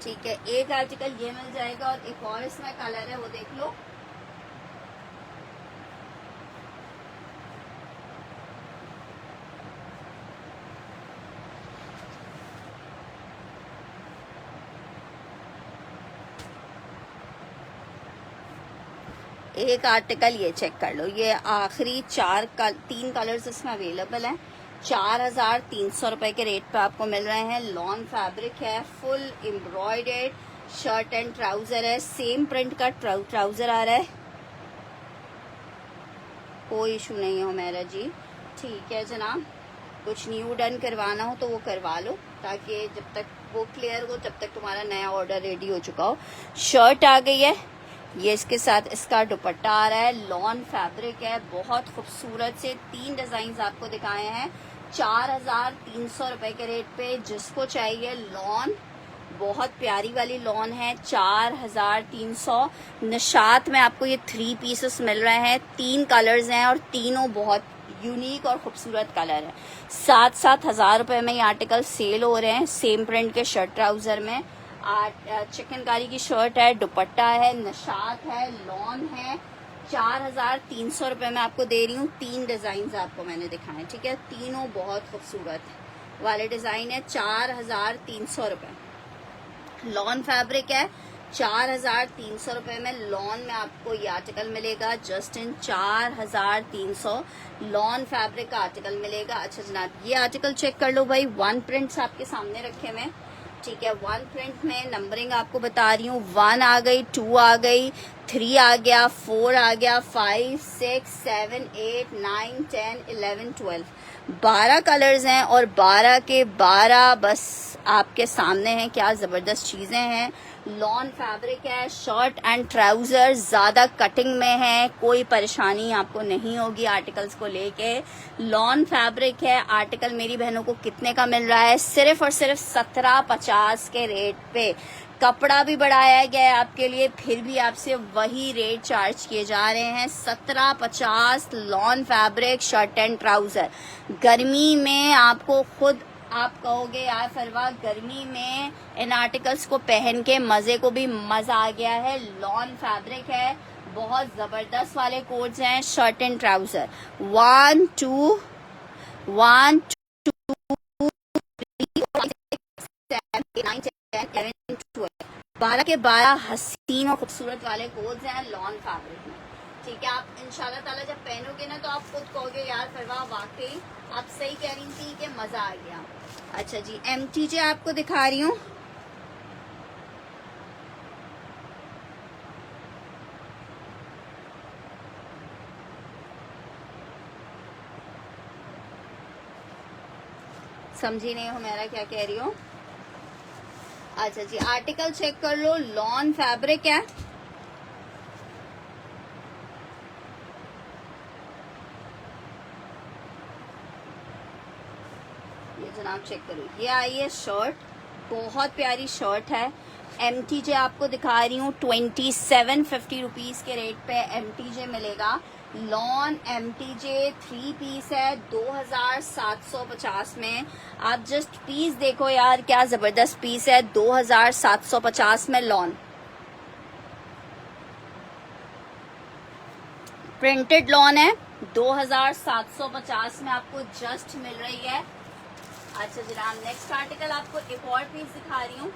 ठीक है, एक आर्टिकल ये मिल जाएगा, और एक और इसमें कलर है वो देख लो। एक आर्टिकल ये चेक कर लो, ये आखिरी 3 कलर्स इसमें अवेलेबल हैं। 4,300 रुपए के रेट पे आपको मिल रहे हैं। लॉन फैब्रिक है, full embroidered shirt and trouser है, सेम प्रिंट का ट्राउजर आ रहा है। कोई इशू नहीं है हुमैरा जी, ठीक है जनाब। कुछ न्यू डन करवाना हो तो वो करवा लो, ताकि जब तक वो क्लियर हो तब तक तुम्हारा नया ऑर्डर रेडी हो चुका हो। शर्ट आ गई है, ये इसके साथ इसका दुपट्टा आ रहा है। लॉन फैब्रिक है, बहुत खूबसूरत से 3 डिजाइन आपको दिखाए हैं 4,300 रुपए के रेट पे। जिसको चाहिए लॉन, बहुत प्यारी वाली लॉन है, 4,300। निशात में आपको ये 3 पीसेस मिल रहे हैं, 3 कलर्स हैं और तीनों बहुत यूनिक और खूबसूरत कलर है। 7-7 हजार रुपए में ये आर्टिकल सेल हो रहे हैं, सेम प्रिंट के शर्ट ट्राउजर में। चिकनकारी की शर्ट है, दुपट्टा है, निशात है, लॉन है। 4,300 रुपए में आपको दे रही हूँ। 3 डिजाइन आपको मैंने दिखाए, ठीक है, तीनों बहुत खूबसूरत वाले डिजाइन है। 4,300 रुपए लॉन फैब्रिक है। 4,300 रुपए में लॉन में आपको ये आर्टिकल मिलेगा। जस्ट इन 4,300 लॉन फैब्रिक का आर्टिकल मिलेगा। अच्छा जनाब, ये आर्टिकल चेक कर लो भाई। 1 प्रिंट्स आपके सामने रखे हुए, ठीक है। 1 प्रिंट में नंबरिंग आपको बता रही हूँ, 1 आ गई, 2 आ गई, 3 आ गया, 4 आ गया, 5, 6, 7, 8, 9, 10, 11, 12। 12 कलर्स हैं और 12 के 12 बस आपके सामने हैं। क्या जबरदस्त चीजें हैं। लॉन फैब्रिक है, शर्ट एंड ट्राउजर ज्यादा कटिंग में है, कोई परेशानी आपको नहीं होगी आर्टिकल्स को लेके। लॉन फैब्रिक है। आर्टिकल मेरी बहनों को कितने का मिल रहा है? सिर्फ और सिर्फ 1750 के रेट पे। कपड़ा भी बढ़ाया गया है आपके लिए, फिर भी आपसे वही रेट चार्ज किए जा रहे हैं। 1750 lawn fabric shirt and trouser. गर्मी में आपको खुद आप कहोगे यार फरवा, गर्मी में इन आर्टिकल्स को पहन के मजे को भी मजा आ गया है। लॉन फैब्रिक है, बहुत जबरदस्त वाले कोट्स हैं, शर्ट एंड ट्राउजर। 1 2 1 2 3 4 5 6 7 8 9 10 11 12 12 के 12 हसीन और खूबसूरत वाले कोट्स हैं लॉन फैब्रिक में, ठीक है। आप इंशाल्लाह ताला जब पहनोगे ना तो आप खुद कहोगे यार फरवा वाकई आप सही कह रही थी कि मजा आ गया। अच्छा जी, MTJ आपको दिखा रही हूँ। समझी नहीं हो मेरा क्या कह रही हूँ? अच्छा जी, आर्टिकल चेक कर लो। लॉन फैब्रिक है, ये जनाब चेक करो। ये आई है शर्ट, बहुत प्यारी शर्ट है। MTJ आपको दिखा रही हूँ 2750 रुपीज के रेट पे MTJ मिलेगा। लॉन MTJ 3 पीस है 2750 में। आप जस्ट पीस देखो यार, क्या जबरदस्त पीस है। 2750 में लॉन प्रिंटेड लॉन है, 2750 में आपको जस्ट मिल रही है। अच्छा जनाब, नेक्स्ट आर्टिकल आपको एक और पीस दिखा रही हूँ।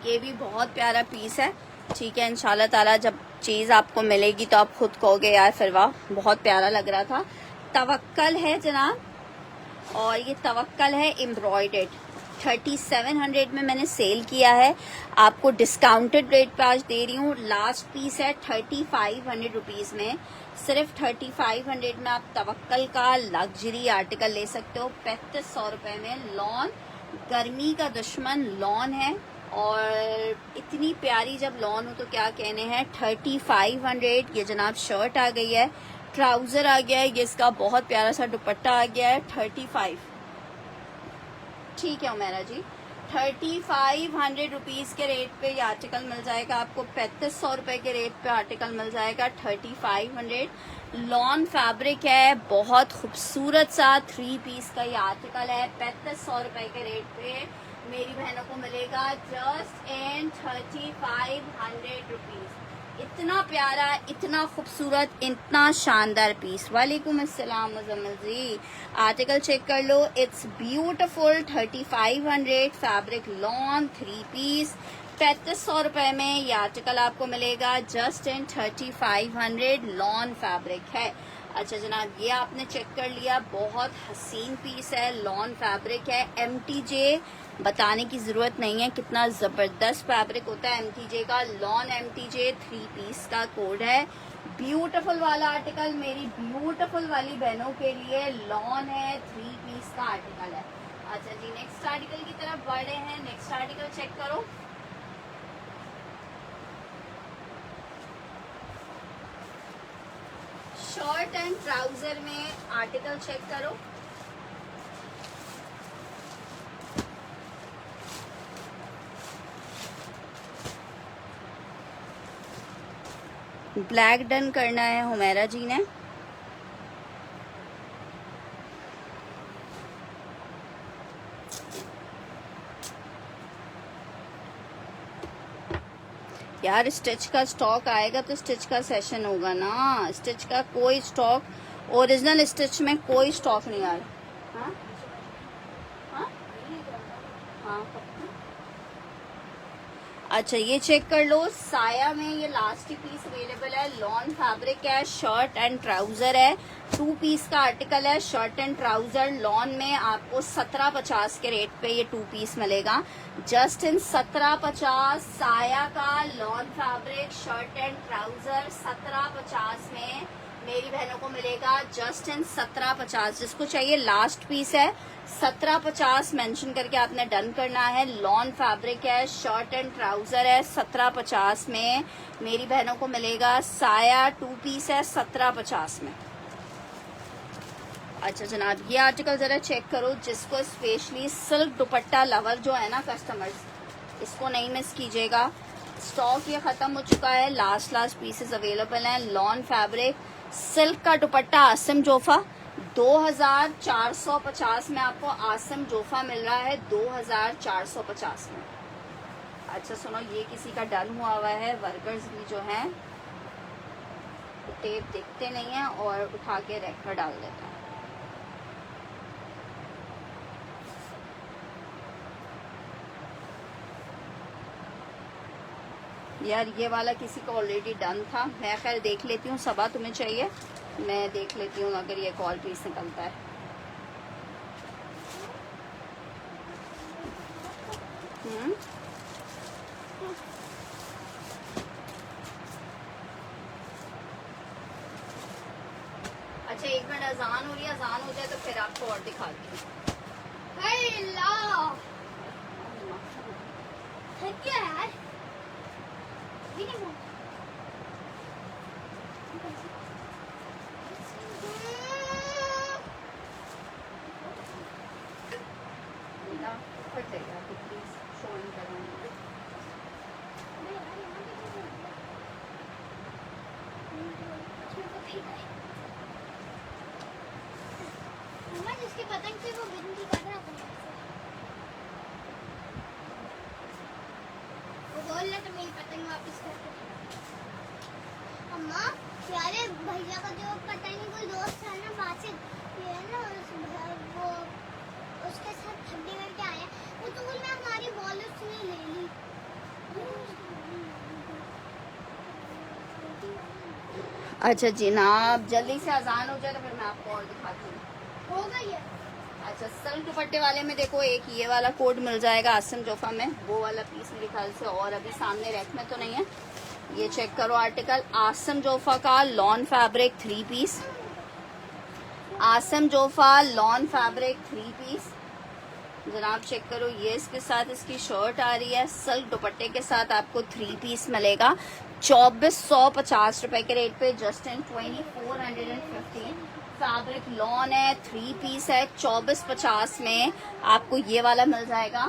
ये भी बहुत प्यारा पीस है, ठीक है। इंशाल्लाह ताला जब चीज आपको मिलेगी तो आप खुद कहोगे यार फिर वाह बहुत प्यारा लग रहा था। तवक्कल है जनाब, और ये तवक्कल है एम्ब्रॉयडर्ड। 3700 में मैंने सेल किया है, आपको डिस्काउंटेड रेट पे आज दे रही हूँ। लास्ट पीस है 3500 रुपीज में। सिर्फ 3500 में आप तवक्कल का लग्जरी आर्टिकल ले सकते हो 3500 रुपए में। लॉन, गर्मी का दुश्मन लॉन है, और इतनी प्यारी जब लॉन हो तो क्या कहने हैं। 3500। ये जनाब शर्ट आ गई है, ट्राउजर आ गया है, ये इसका बहुत प्यारा सा दुपट्टा आ गया है। 35, ठीक है उमेरा जी। 3500 रुपीज के रेट पे ये आर्टिकल मिल जाएगा आपको। 3500 रुपए के रेट पे आर्टिकल मिल जाएगा। 3500 लॉन फैब्रिक है, बहुत खूबसूरत सा 3 पीस का ये आर्टिकल है। 3500 रुपए के रेट पे मेरी बहनों को मिलेगा जस्ट इन 3500 रुपीज। इतना प्यारा, इतना खूबसूरत, इतना शानदार पीस। वालेकुम अस्सलाम मुजम्मिल जी, आर्टिकल चेक कर लो। It's beautiful. 3500 fabric lawn 3 piece, ₹3500 में ये आर्टिकल आपको मिलेगा जस्ट इन 3500। लॉन फैब्रिक है। अच्छा जनाब, ये आपने चेक कर लिया, बहुत हसीन पीस है, लॉन फैब्रिक है। MTJ बताने की जरूरत नहीं है, कितना जबरदस्त फैब्रिक होता है MTJ का। लॉन MTJ 3 पीस का कोड है। ब्यूटीफुल वाला आर्टिकल मेरी ब्यूटीफुल वाली बहनों के लिए लॉन है, 3 पीस का आर्टिकल है। अच्छा जी, नेक्स्ट आर्टिकल की तरफ बढ़ रहे हैं। नेक्स्ट आर्टिकल चेक करो। शर्ट एंड ट्राउजर में आर्टिकल चेक करो। ब्लैक डन करना है हुमैरा जी ने। यार स्टिच का स्टॉक आएगा तो स्टिच का सेशन होगा ना। स्टिच का कोई स्टॉक, ओरिजिनल स्टिच में कोई स्टॉक नहीं आ रहा। हाँ हाँ हाँ। अच्छा ये चेक कर लो, साया में ये लास्ट पीस अवेलेबल है। लॉन फैब्रिक है, शर्ट एंड ट्राउजर है, 2 पीस का आर्टिकल है। शर्ट एंड ट्राउजर लॉन में आपको 1750 के रेट पे ये 2 पीस मिलेगा। जस्ट इन 1750 साया का lawn fabric shirt and trouser 1750 में मेरी बहनों को मिलेगा। जस्ट इन 1750। जिसको चाहिए लास्ट पीस है, 1750 मेंशन करके आपने डन करना है। लॉन फैब्रिक है, शर्ट एंड ट्राउजर है, 1750 में मेरी बहनों को मिलेगा। साया 2 पीस है 1750 में। अच्छा जनाब, ये आर्टिकल जरा चेक करो। जिसको स्पेशली सिल्क दुपट्टा लवर जो है ना कस्टमर्स, इसको नहीं मिस कीजिएगा। स्टॉक ये खत्म हो चुका है, लास्ट पीसेस अवेलेबल हैं। लॉन फैब्रिक सिल्क का दुपट्टा आसिम जोफा 2450 में आपको आसिम जोफा मिल रहा है, 2450 में। अच्छा सुनो, ये किसी का डन हुआ है। वर्कर्स भी जो हैं टेप दिखते नहीं है और उठा के रैक पर डाल देते हैं। यार ये वाला किसी का ऑलरेडी डन था। मैं खैर देख लेती हूँ। सबा तुम्हें चाहिए, मैं देख लेती हूँ अगर ये कॉल पीस निकलता है। अच्छा एक मिनट, अजान हो रही है, अजान हो जाए तो फिर आपको और दिखाती हूँ। क्या यार जिसकी पतंग थी वो बिजली काट रहा था। वो बोल रहा था मेरी पतंग वापस कर दो। अम्मा यारे भैया का जो पता नहीं कोई दोस्त है ना बात से ये है ना वो उसके साथ ठंडी करके आया। वो तो बोल मैं हमारी बॉल उसने ले ली। अच्छा जनाब, जल्दी से अजान हो जाए तो फिर मैं आपको और दिखाती हूँ। हो गई है। अच्छा सिल्क दुपट्टे वाले में देखो, एक ये वाला कोड मिल जाएगा आसिम जोफा में। वो वाला पीस मेरे ख्याल से और अभी सामने रैक में तो नहीं है। ये चेक करो आर्टिकल आसिम जोफा का lawn fabric 3 piece. Asim Jofa lawn fabric 3 piece जनाब चेक करो। ये इसके साथ इसकी शर्ट आ रही है, सिल्क दुपट्टे के साथ आपको 3 पीस मिलेगा 2450 रुपए के रेट पे। जस्ट इन 2450 फैब्रिक लॉन है, 3 पीस है, 2450 में आपको ये वाला मिल जाएगा।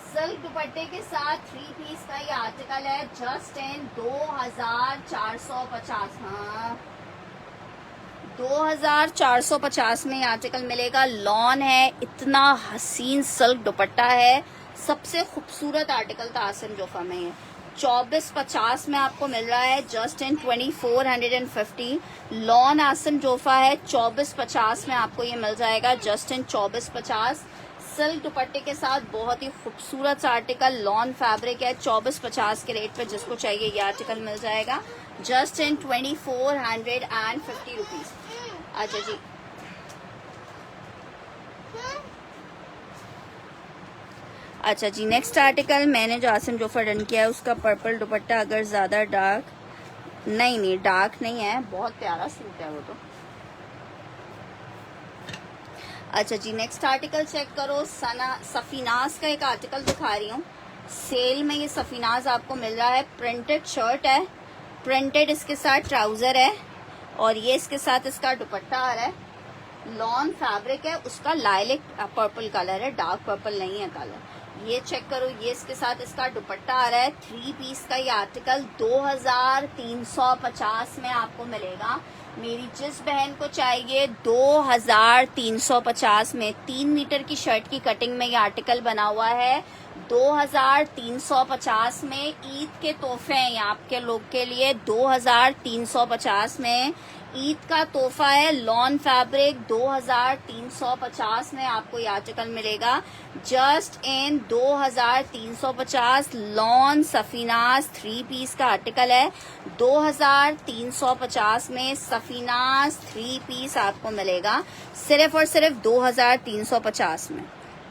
सिल्क दुपट्टे के साथ 3 पीस का ये आर्टिकल है। जस्ट इन 2450। हाँ 2450 में आर्टिकल मिलेगा। लॉन है, इतना हसीन सिल्क दुपट्टा है, सबसे खूबसूरत आर्टिकल था आसिम जोफा में। ये 2450 में आपको मिल रहा है। जस्ट इन 2450 लॉन आसिम जोफा है, 2450 में आपको ये मिल जाएगा। जस्ट इन 2450 सिल्क दुपट्टे के साथ बहुत ही खूबसूरत सा आर्टिकल, लॉन फैब्रिक है, 2450 के रेट पे जिसको चाहिए ये आर्टिकल मिल जाएगा, जस्ट इन 2450 रुपीज। अच्छा जी, अच्छा जी, नेक्स्ट आर्टिकल मैंने जो आसिम जोफर डन किया है उसका पर्पल दुपट्टा, अगर ज़्यादा डार्क नहीं डार्क नहीं है, बहुत प्यारा सूट है वो तो। अच्छा जी, नेक्स्ट आर्टिकल चेक करो, सफीनाज का एक आर्टिकल दिखा रही हूँ। सेल में ये सफीनाज आपको मिल रहा है, प्रिंटेड शर्ट है, प्रिंटेड इसके साथ ट्राउजर है और ये इसके साथ इसका दुपट्टा आ रहा है, लॉन फैब्रिक है, उसका लाइलिक पर्पल कलर है, डार्क पर्पल नहीं है कलर। ये चेक करो, ये इसके साथ इसका दुपट्टा आ रहा है, 3 पीस का ये आर्टिकल 2350 में आपको मिलेगा। मेरी जिस बहन को चाहिए 2350 में, 3 मीटर की शर्ट की कटिंग में ये आर्टिकल बना हुआ है, 2350 में। ईद के तोहफे हैं ये आपके लोग के लिए, 2350 में ईद का तोहफा है, लॉन फैब्रिक 2350 में आपको ये आर्टिकल मिलेगा, just in 2350। Lawn Safinaz 3 piece का आर्टिकल है, 2350 में सफीनाज 3 पीस आपको मिलेगा, सिर्फ और सिर्फ 2350 में।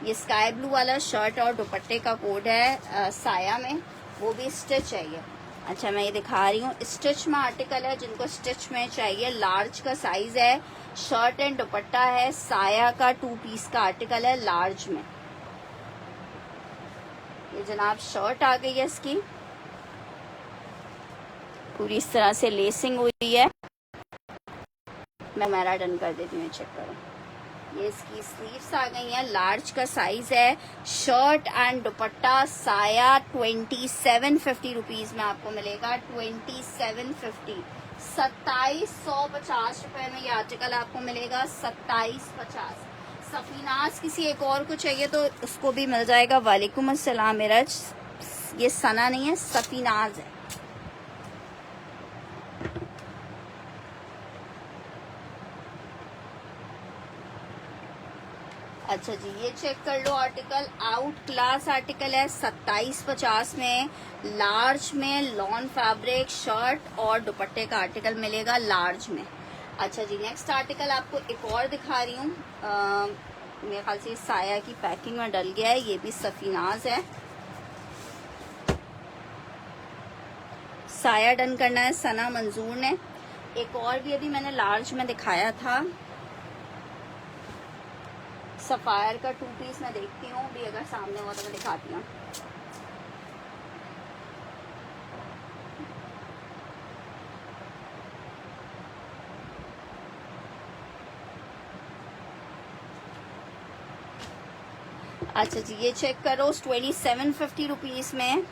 ये स्काई ब्लू वाला शर्ट और दुपट्टे का कोड है साया में, वो भी स्टिच है ये। अच्छा, मैं ये दिखा रही हूँ, स्टिच में आर्टिकल है, जिनको स्टिच में चाहिए लार्ज का साइज है, शर्ट एंड दुपट्टा है, साया का 2 पीस का आर्टिकल है लार्ज में। ये जनाब शर्ट आ गई है इसकी, पूरी इस तरह से लेसिंग हुई है, मैं मेरा डन कर देती हूँ, चेक करो। ये इसकी स्लीव्स आ गई हैं, लार्ज का साइज है, शर्ट एंड दुपट्टा साया 2750 रुपीज में आपको मिलेगा, 2750, 2750 रुपए में ये आर्टिकल आपको मिलेगा, 2750। सफीनाज किसी एक और को चाहिए तो उसको भी मिल जाएगा। वालेकुम अस्सलाम मिराज, ये सना नहीं है, सफीनाज है। अच्छा जी, ये चेक कर लो, आर्टिकल आउट क्लास आर्टिकल है, 2750 में, लार्ज में, लॉन फैब्रिक, शर्ट और दुपट्टे का आर्टिकल मिलेगा लार्ज में। अच्छा जी, नेक्स्ट आर्टिकल आपको एक और दिखा रही हूँ, मेरे ख्याल से साया की पैकिंग में डल गया है, ये भी सफीनाज है, साया डन करना है सना मंजूर ने। एक और भी अभी मैंने लार्ज में दिखाया था, सफायर का 2 पीस, मैं देखती हूँ भी अगर सामने हुआ तो मैं दिखाती हूँ। अच्छा जी, ये चेक करो, 2750 रुपीज में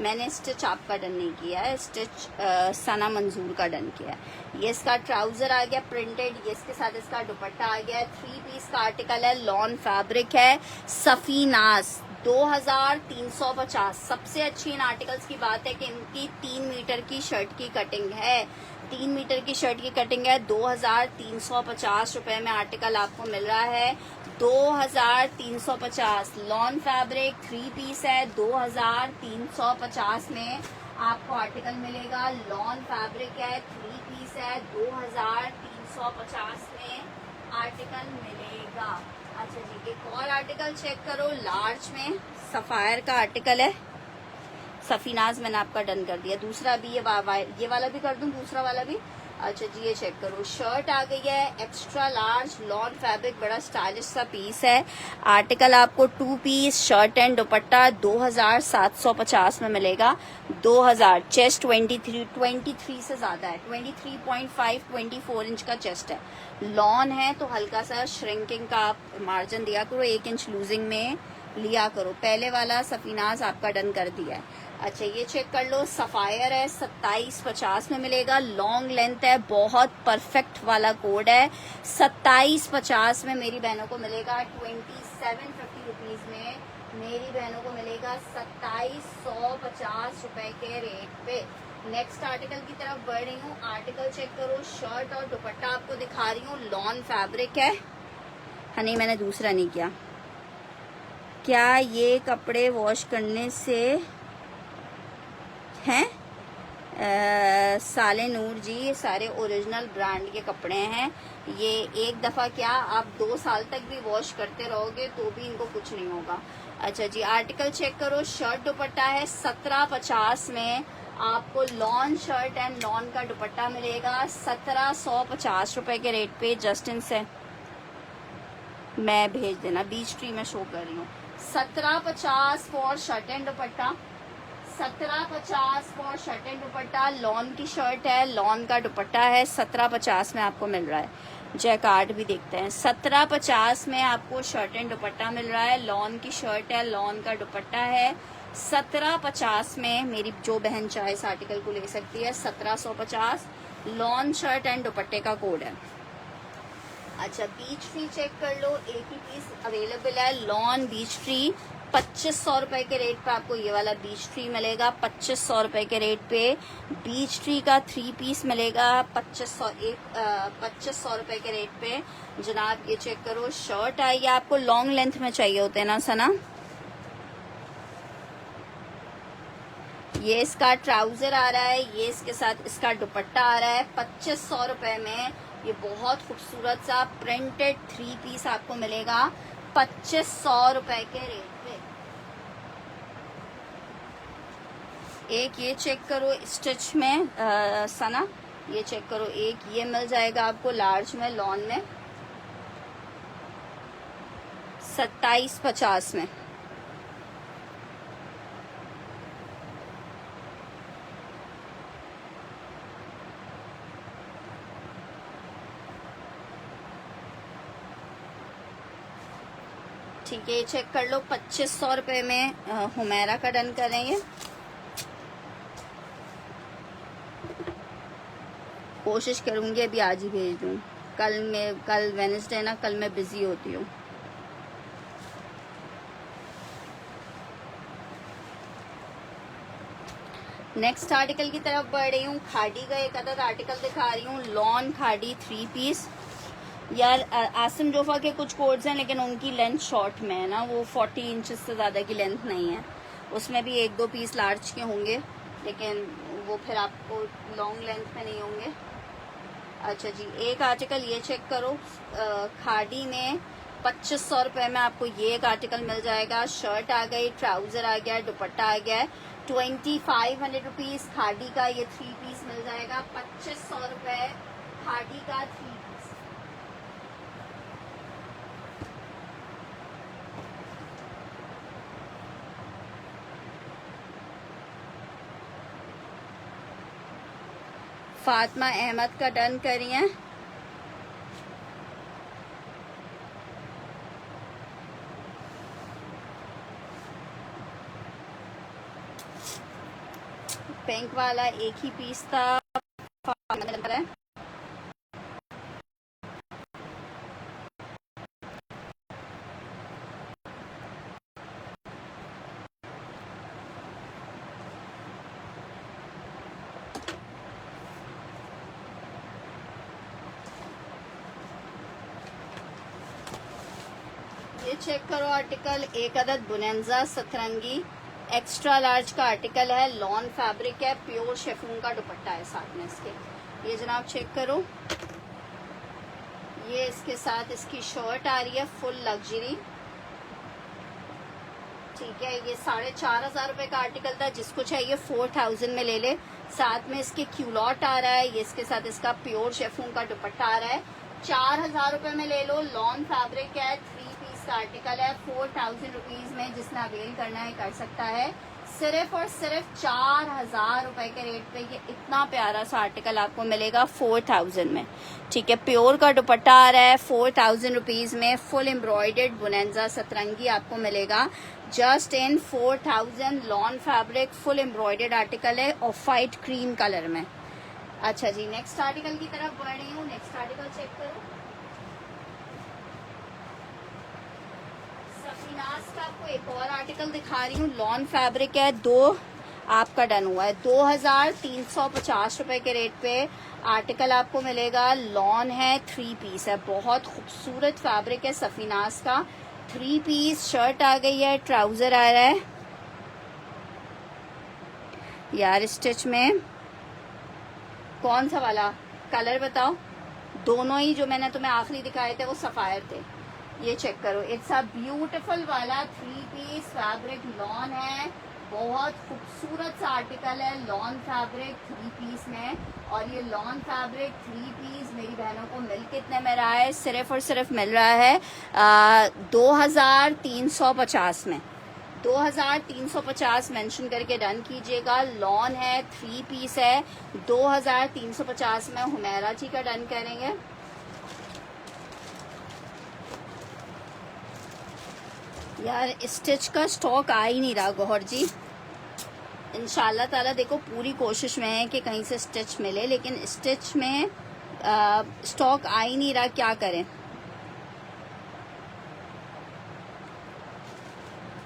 मैंने स्टिच आपका डन नहीं किया है, स्टिच सना मंजूर का डन किया है। ये इसका ट्राउजर आ गया प्रिंटेड, ये इसके साथ इसका दुपट्टा आ गया, 3 पीस का आर्टिकल है, लॉन फैब्रिक है, सफीनाज 2350। सबसे अच्छी इन आर्टिकल्स की बात है कि इनकी 3 मीटर की शर्ट की कटिंग है, 3 मीटर की शर्ट की कटिंग है, 2350 रुपए में आर्टिकल आपको मिल रहा है, 2350। लॉन फैब्रिक 3 पीस है, 2350 में आपको आर्टिकल मिलेगा, लॉन फैब्रिक है, 3 पीस है, 2350 में आर्टिकल मिलेगा। अच्छा जी, एक और आर्टिकल चेक करो, लार्ज में सफायर का आर्टिकल है, सफीनाज मैंने आपका डन कर दिया। दूसरा भी ये वाला भी कर दूं, दूसरा वाला भी। अच्छा जी, ये चेक करो, शर्ट आ गई है, एक्स्ट्रा लार्ज, लॉन फैब्रिक, बड़ा स्टाइलिश सा पीस है, आर्टिकल आपको 2 पीस, शर्ट एंड दुपट्टा 2750 में मिलेगा, 2000। चेस्ट 23 से ज्यादा है, 23.5, 24 इंच का चेस्ट है, लॉन है तो हल्का सा श्रिंकिंग का आप मार्जिन दिया करो, 1 इंच लूजिंग में लिया करो। पहले वाला सफीनाज आपका डन कर दिया है। अच्छा, ये चेक कर लो, सफायर है, 2750 में मिलेगा, लॉन्ग लेंथ है, बहुत परफेक्ट वाला कोड है, 2750 में मेरी बहनों को मिलेगा, 2750 रुपीज में मेरी बहनों को मिलेगा, 2750 रुपए के रेट पे। नेक्स्ट आर्टिकल की तरफ बढ़ रही हूँ, आर्टिकल चेक करो, शर्ट और दुपट्टा आपको दिखा रही हूँ, लॉन फैब्रिक है, हाँ नहीं मैंने दूसरा नहीं किया, क्या ये कपड़े वॉश करने से हैं? साले नूर जी, ये सारे ओरिजिनल ब्रांड के कपड़े हैं। ये एक दफ़ा क्या आप 2 साल तक भी वॉश करते रहोगे तो भी इनको कुछ नहीं होगा। अच्छा जी, आर्टिकल चेक करो। शर्ट दुपट्टा है 1750 में, आपको लॉन शर्ट एंड लॉन का दुपट्टा मिलेगा 1750 रुपए के रेट पे। जस्टिन से मैं भेज देना, बीच ट्री में शो कर रही हूँ। 1750 for shirt and dupatta, 1750 for shirt and dupatta. Lawn की शर्ट है, लॉन का दुपट्टा है, 1750 में आपको मिल रहा है। जैकार्ड भी देखते हैं, 1750 में आपको शर्ट एंड दुपट्टा मिल रहा है। लॉन की शर्ट है, लॉन का दुपट्टा है, 1750 में। मेरी जो बहन चाहे इस आर्टिकल को ले सकती है, 1750 लॉन शर्ट एंड दुपट्टे का कोड है। अच्छा, बीच ट्री चेक कर लो, एक ही पीस अवेलेबल है। लॉन बीच ट्री 2500 रुपए के रेट पे आपको ये वाला बीच ट्री मिलेगा। 2500 रुपए के रेट पे बीच ट्री का 3 पीस मिलेगा 2500 रुपए के रेट पे। जनाब ये चेक करो, शर्ट आई है, आपको लॉन्ग लेंथ में चाहिए होते हैं ना सना। ये इसका ट्राउजर आ रहा है, ये इसके साथ इसका दुपट्टा आ रहा है 2500 रुपए में। ये बहुत खूबसूरत सा प्रिंटेड 3 पीस आपको मिलेगा 2500 रुपए के रेट पे। एक ये चेक करो स्टिच में सना, ये चेक करो, एक ये मिल जाएगा आपको लार्ज में लॉन में 2750 में। ठीक है, ये चेक कर लो 2500 रुपए में हुमैरा का डन करेंगे। कोशिश करूंगी अभी आज ही भेज दूं। कल वेडनेसडे ना, कल मैं बिजी होती हूँ। नेक्स्ट आर्टिकल की तरफ बढ़ रही हूँ। खाड़ी का एक अदद आर्टिकल दिखा रही हूँ, लॉन खाड़ी 3 पीस। यार आसिम जोफा के कुछ कोड्स हैं लेकिन उनकी लेंथ शॉर्ट में है ना, वो 40 इंच से ज़्यादा की लेंथ नहीं है। उसमें भी 1-2 पीस लार्ज के होंगे लेकिन वो फिर आपको लॉन्ग लेंथ में नहीं होंगे। अच्छा जी, एक आर्टिकल ये चेक करो, खाड़ी में 2500 रुपए में आपको ये एक आर्टिकल मिल जाएगा। शर्ट आ गई, ट्राउजर आ गया, दुपट्टा आ गया, 2500 रुपीज़ खाड़ी का ये 3 पीस मिल जाएगा। 2500 रुपए खाड़ी का 3 पीस। फातिमा अहमद का डन करिए। पिंक वाला एक ही पीस था। ये चेक करो आर्टिकल, एक अदद बुनेंजा सतरंगी एक्स्ट्रा लार्ज का आर्टिकल है, लॉन फैब्रिक है, प्योर शेफून का दुपट्टा है साथ में इसके। ये जनाब चेक करो, ये इसके साथ इसकी शर्ट आ रही है फुल लग्जरी। ठीक है, ये 4500 रुपए का आर्टिकल था, जिसको चाहिए 4000 में ले ले। साथ में इसके क्यूलॉट आ रहा है, ये इसके साथ इसका प्योर शेफून का दुपट्टा आ रहा है। 4000 रुपए में ले लो, लॉन फैब्रिक है, 3 पीस का आर्टिकल है 4000 रुपीज में। जिसने अवेल करना है कर सकता है। सिर्फ और सिर्फ 4000 रुपए के रेट पे ये इतना प्यारा सा आर्टिकल आपको मिलेगा 4000 में। ठीक है, प्योर का दुपट्टा आ रहा है 4000 रुपीज में। फुल एम्ब्रॉयडर्ड बुनेंजा सतरंगी आपको मिलेगा जस्ट इन 4000। Lawn fabric full embroidered article है ऑफ वाइट क्रीम कलर में। अच्छा जी, नेक्स्ट आर्टिकल की तरफ बढ़ रही हूँ। नेक्स्ट आर्टिकल चेक करो, सफीनास का आपको एक और आर्टिकल दिखा रही हूँ। लॉन फैब्रिक है, 2 आपका डन हुआ है 2350 रुपए के रेट पे आर्टिकल आपको मिलेगा। लॉन है, 3 पीस है, बहुत खूबसूरत फैब्रिक है सफीनास का। 3 पीस शर्ट आ गई है, ट्राउजर आ रहा है यार। स्टिच में कौन सा वाला कलर बताओ? दोनों ही जो मैंने तुम्हें आखिरी दिखाए थे वो सफायर थे। ये चेक करो, इट्स अ ब्यूटीफुल वाला 3 पीस फैब्रिक लॉन है। बहुत खूबसूरत सा आर्टिकल है, लॉन फैब्रिक 3 पीस में। और ये लॉन फैब्रिक 3 पीस मेरी बहनों को मिल कितने में रहा है? सिर्फ और सिर्फ मिल रहा है 2350 में। 2350 मेंशन करके डन कीजिएगा। लॉन है, 3 पीस है, 2350 में। हुमैरा जी का डन करेंगे। यार स्टिच का स्टॉक आ ही नहीं रहा गौहर जी। इंशाल्लाह ताला देखो पूरी कोशिश में है कि कहीं से स्टिच मिले, लेकिन स्टिच में स्टॉक आ ही नहीं रहा, क्या करें?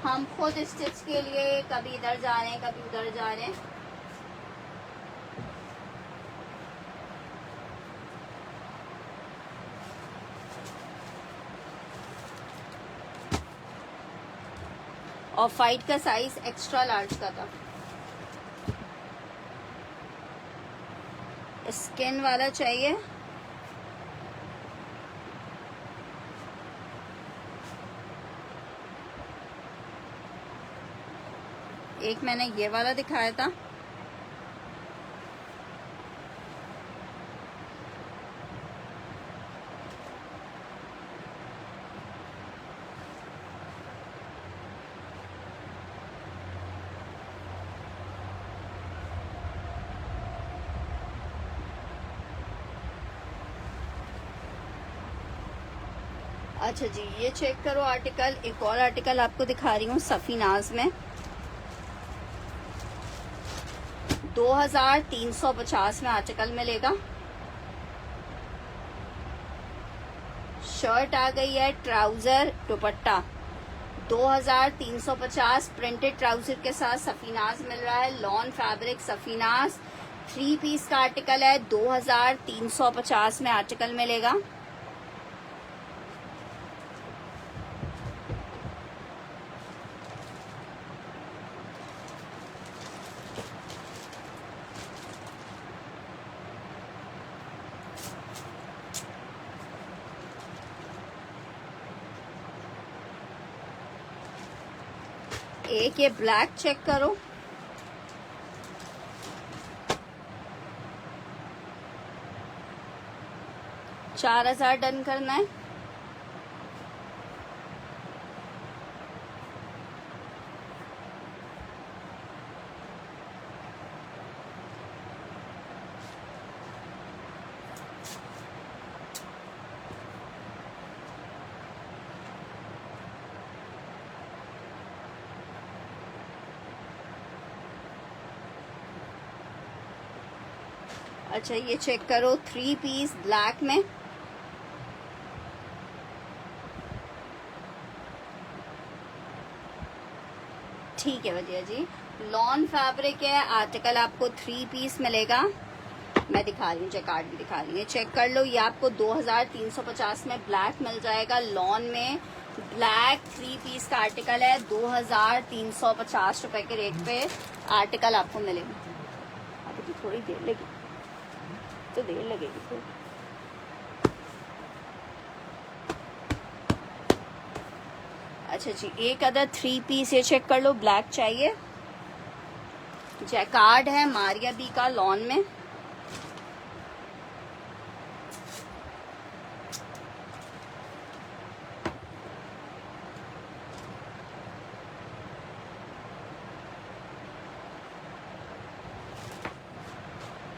हम खुद स्टिच के लिए कभी इधर जा रहे हैं, कभी उधर जा रहे हैं। और फाइट का साइज एक्स्ट्रा लार्ज का था। स्किन वाला चाहिए। एक मैंने ये वाला दिखाया था, अच्छा जी ये चेक करो आर्टिकल। एक और आर्टिकल आपको दिखा रही हूँ सफीनाज में, 2350 में आर्टिकल मिलेगा। शर्ट आ गई है, ट्राउजर दुपट्टा 2350 प्रिंटेड ट्राउजर के साथ सफीनाज मिल रहा है। लॉन फैब्रिक सफीनाज 3 पीस का आर्टिकल है, 2350 में आर्टिकल मिलेगा। एक ये ब्लैक चेक करो, $4000 डन करना है। अच्छा ये चेक करो 3 पीस ब्लैक में, ठीक है भैया जी। लॉन फैब्रिक है, आर्टिकल आपको 3 पीस मिलेगा। मैं दिखा रही हूँ, जैकार्ड भी दिखा रही हूँ, चेक कर लो। ये आपको 2350 में ब्लैक मिल जाएगा। लॉन में ब्लैक 3 पीस का आर्टिकल है, 2350 रुपए के रेट पे आर्टिकल आपको मिलेगा। अभी तो थोड़ी देर लगेगी, तो देर लगेगी थोड़ी। अच्छा जी एक अदर 3 पीस ये चेक कर लो, ब्लैक चाहिए। जैकार्ड है मारिया बी का लॉन में,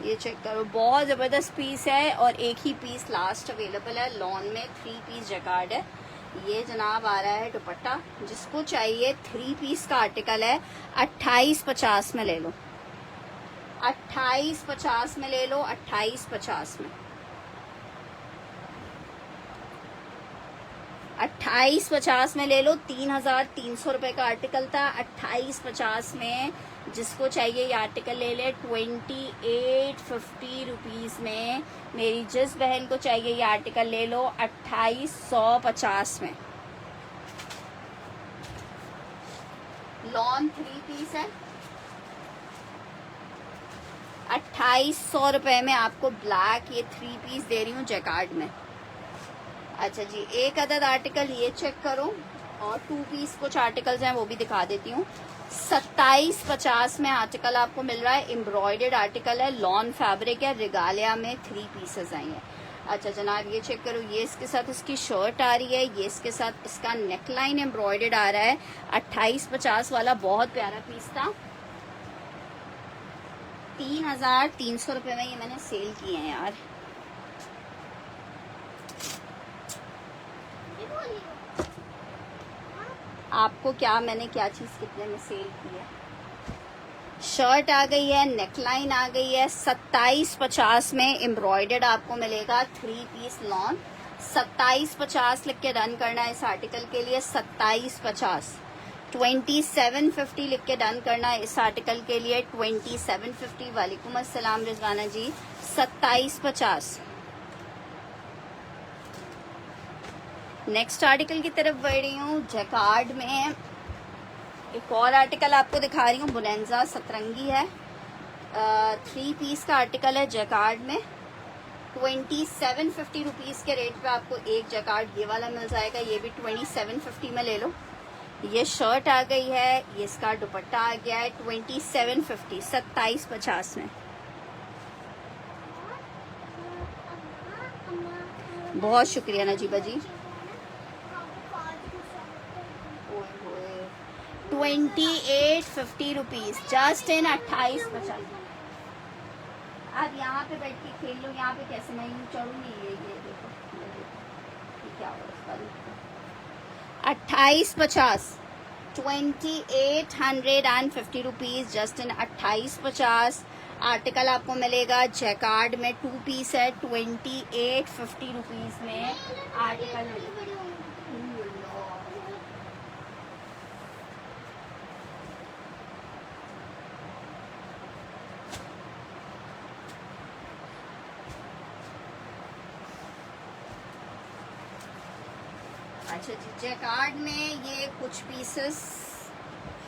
ये चेक करो बहुत जबरदस्त पीस है। और एक ही पीस लास्ट अवेलेबल है लॉन में, 3 पीस जैकार्ड है। ये जनाब आ रहा है दुपट्टा, जिसको चाहिए 3 पीस का आर्टिकल है, 2850 में ले लो, 2850 में ले लो, 2850 में, 2850 में ले लो। 3300 रुपए का आर्टिकल था, 2850 में जिसको चाहिए ये आर्टिकल ले ले। 2850 रुपीज में मेरी जिस बहन को चाहिए ये आर्टिकल ले लो, 2850 में। लॉन 3 पीस है, 2800 रुपए में आपको ब्लैक ये 3 पीस दे रही हूँ जैकार्ड में। अच्छा जी, एक अदद आर्टिकल ये चेक करो, और 2 पीस कुछ आर्टिकल्स हैं वो भी दिखा देती हूँ। 2750 में आर्टिकल आपको मिल रहा है, एम्ब्रॉयडर्ड आर्टिकल है, लॉन फैब्रिक है, रिगालिया में 3 पीसेस आई हैं। अच्छा जनाब ये चेक करो, ये इसके साथ इसकी शर्ट आ रही है, ये इसके साथ इसका नेकलाइन एम्ब्रॉयडर्ड आ रहा है। 2850 वाला बहुत प्यारा पीस था, 3300 रुपए में ये मैंने सेल किए हैं यार। आपको क्या मैंने क्या चीज कितने में सेल की है। शर्ट आ गई है, नेकलाइन आ गई है, 2750 में एम्ब्रॉयडर्ड आपको मिलेगा 3 पीस लॉन। 2750 लिख के डन करना है इस आर्टिकल के लिए, 2750। 2750 लिख के डन करना है इस आर्टिकल के लिए, 2750। वालेकुम अस्सलाम रिजवाना जी, 2750। नेक्स्ट आर्टिकल की तरफ बढ़ रही हूँ। जैकार्ड में एक और आर्टिकल आपको दिखा रही हूँ, बोनेंजा सतरंगी है, 3 पीस का आर्टिकल है जैकार्ड में। 2750 रुपीज के रेट पे आपको एक जैकार्ड ये वाला मिल जाएगा, ये भी 2750 में ले लो। ये शर्ट आ गई है, ये इसका दुपट्टा आ गया है 2750, 2750 में। बहुत शुक्रिया नजीबा जी। 2850 रुपीज जस्ट इन 2850। आप यहाँ पे बैठ के खेल लो, यहाँ पे कैसे मैं यूँ चढ़ूंगी, ये देखो क्या होगा। 2850, 2850 रुपीज जस्ट इन 2850। आर्टिकल आपको मिलेगा जैकार्ड में, 2 पीस है, 2850 रुपीज में आर्टिकल मिलेगा। अच्छा जी, जैकार्ड में ये कुछ पीसेस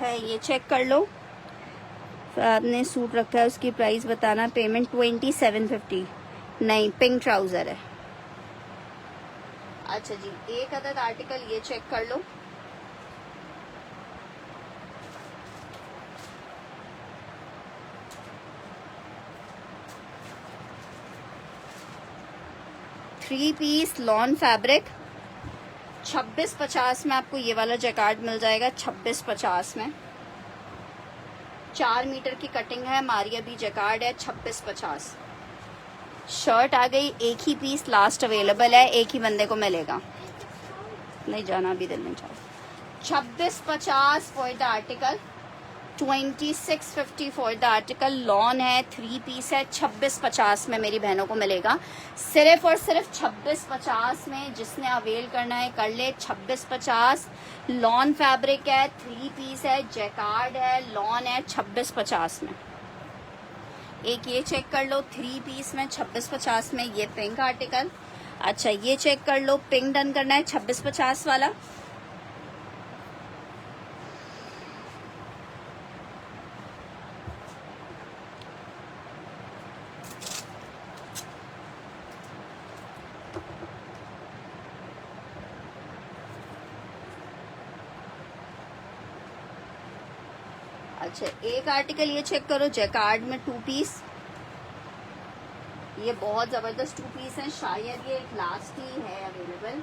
है, ये चेक कर लो। आपने सूट रखा है, उसकी प्राइस बताना। पेमेंट 2750। नहीं, पिंक ट्राउजर है। अच्छा जी, एक अदद आर्टिकल ये चेक कर लो। थ्री पीस लॉन फैब्रिक, 2650 में आपको ये वाला जैकार्ड मिल जाएगा। 2650 में 4 मीटर की कटिंग है, मारिया भी जैकार्ड है, 2650। शर्ट आ गई, एक ही पीस लास्ट अवेलेबल है, एक ही बंदे को मिलेगा, नहीं जाना अभी दिल नहीं चाह। 2650 for the article, 2650 for the article. Lawn है, 3 पीस है, 2650 में मेरी बहनों को मिलेगा। सिर्फ और सिर्फ 2650 में, जिसने अवेल करना है कर ले। 2650 लॉन फैब्रिक है, 3 पीस है, जैकार्ड है, लॉन है, 2650 में। एक ये चेक कर लो, 3 पीस में 2650 में, ये पिंक आर्टिकल। अच्छा ये चेक कर लो, पिंक डन करना है 2650 वाला। अच्छा एक आर्टिकल ये चेक करो, जैकार्ड में 2 पीस, ये बहुत जबरदस्त 2 पीस हैं, शायद ये एक लास्ट ही है अवेलेबल।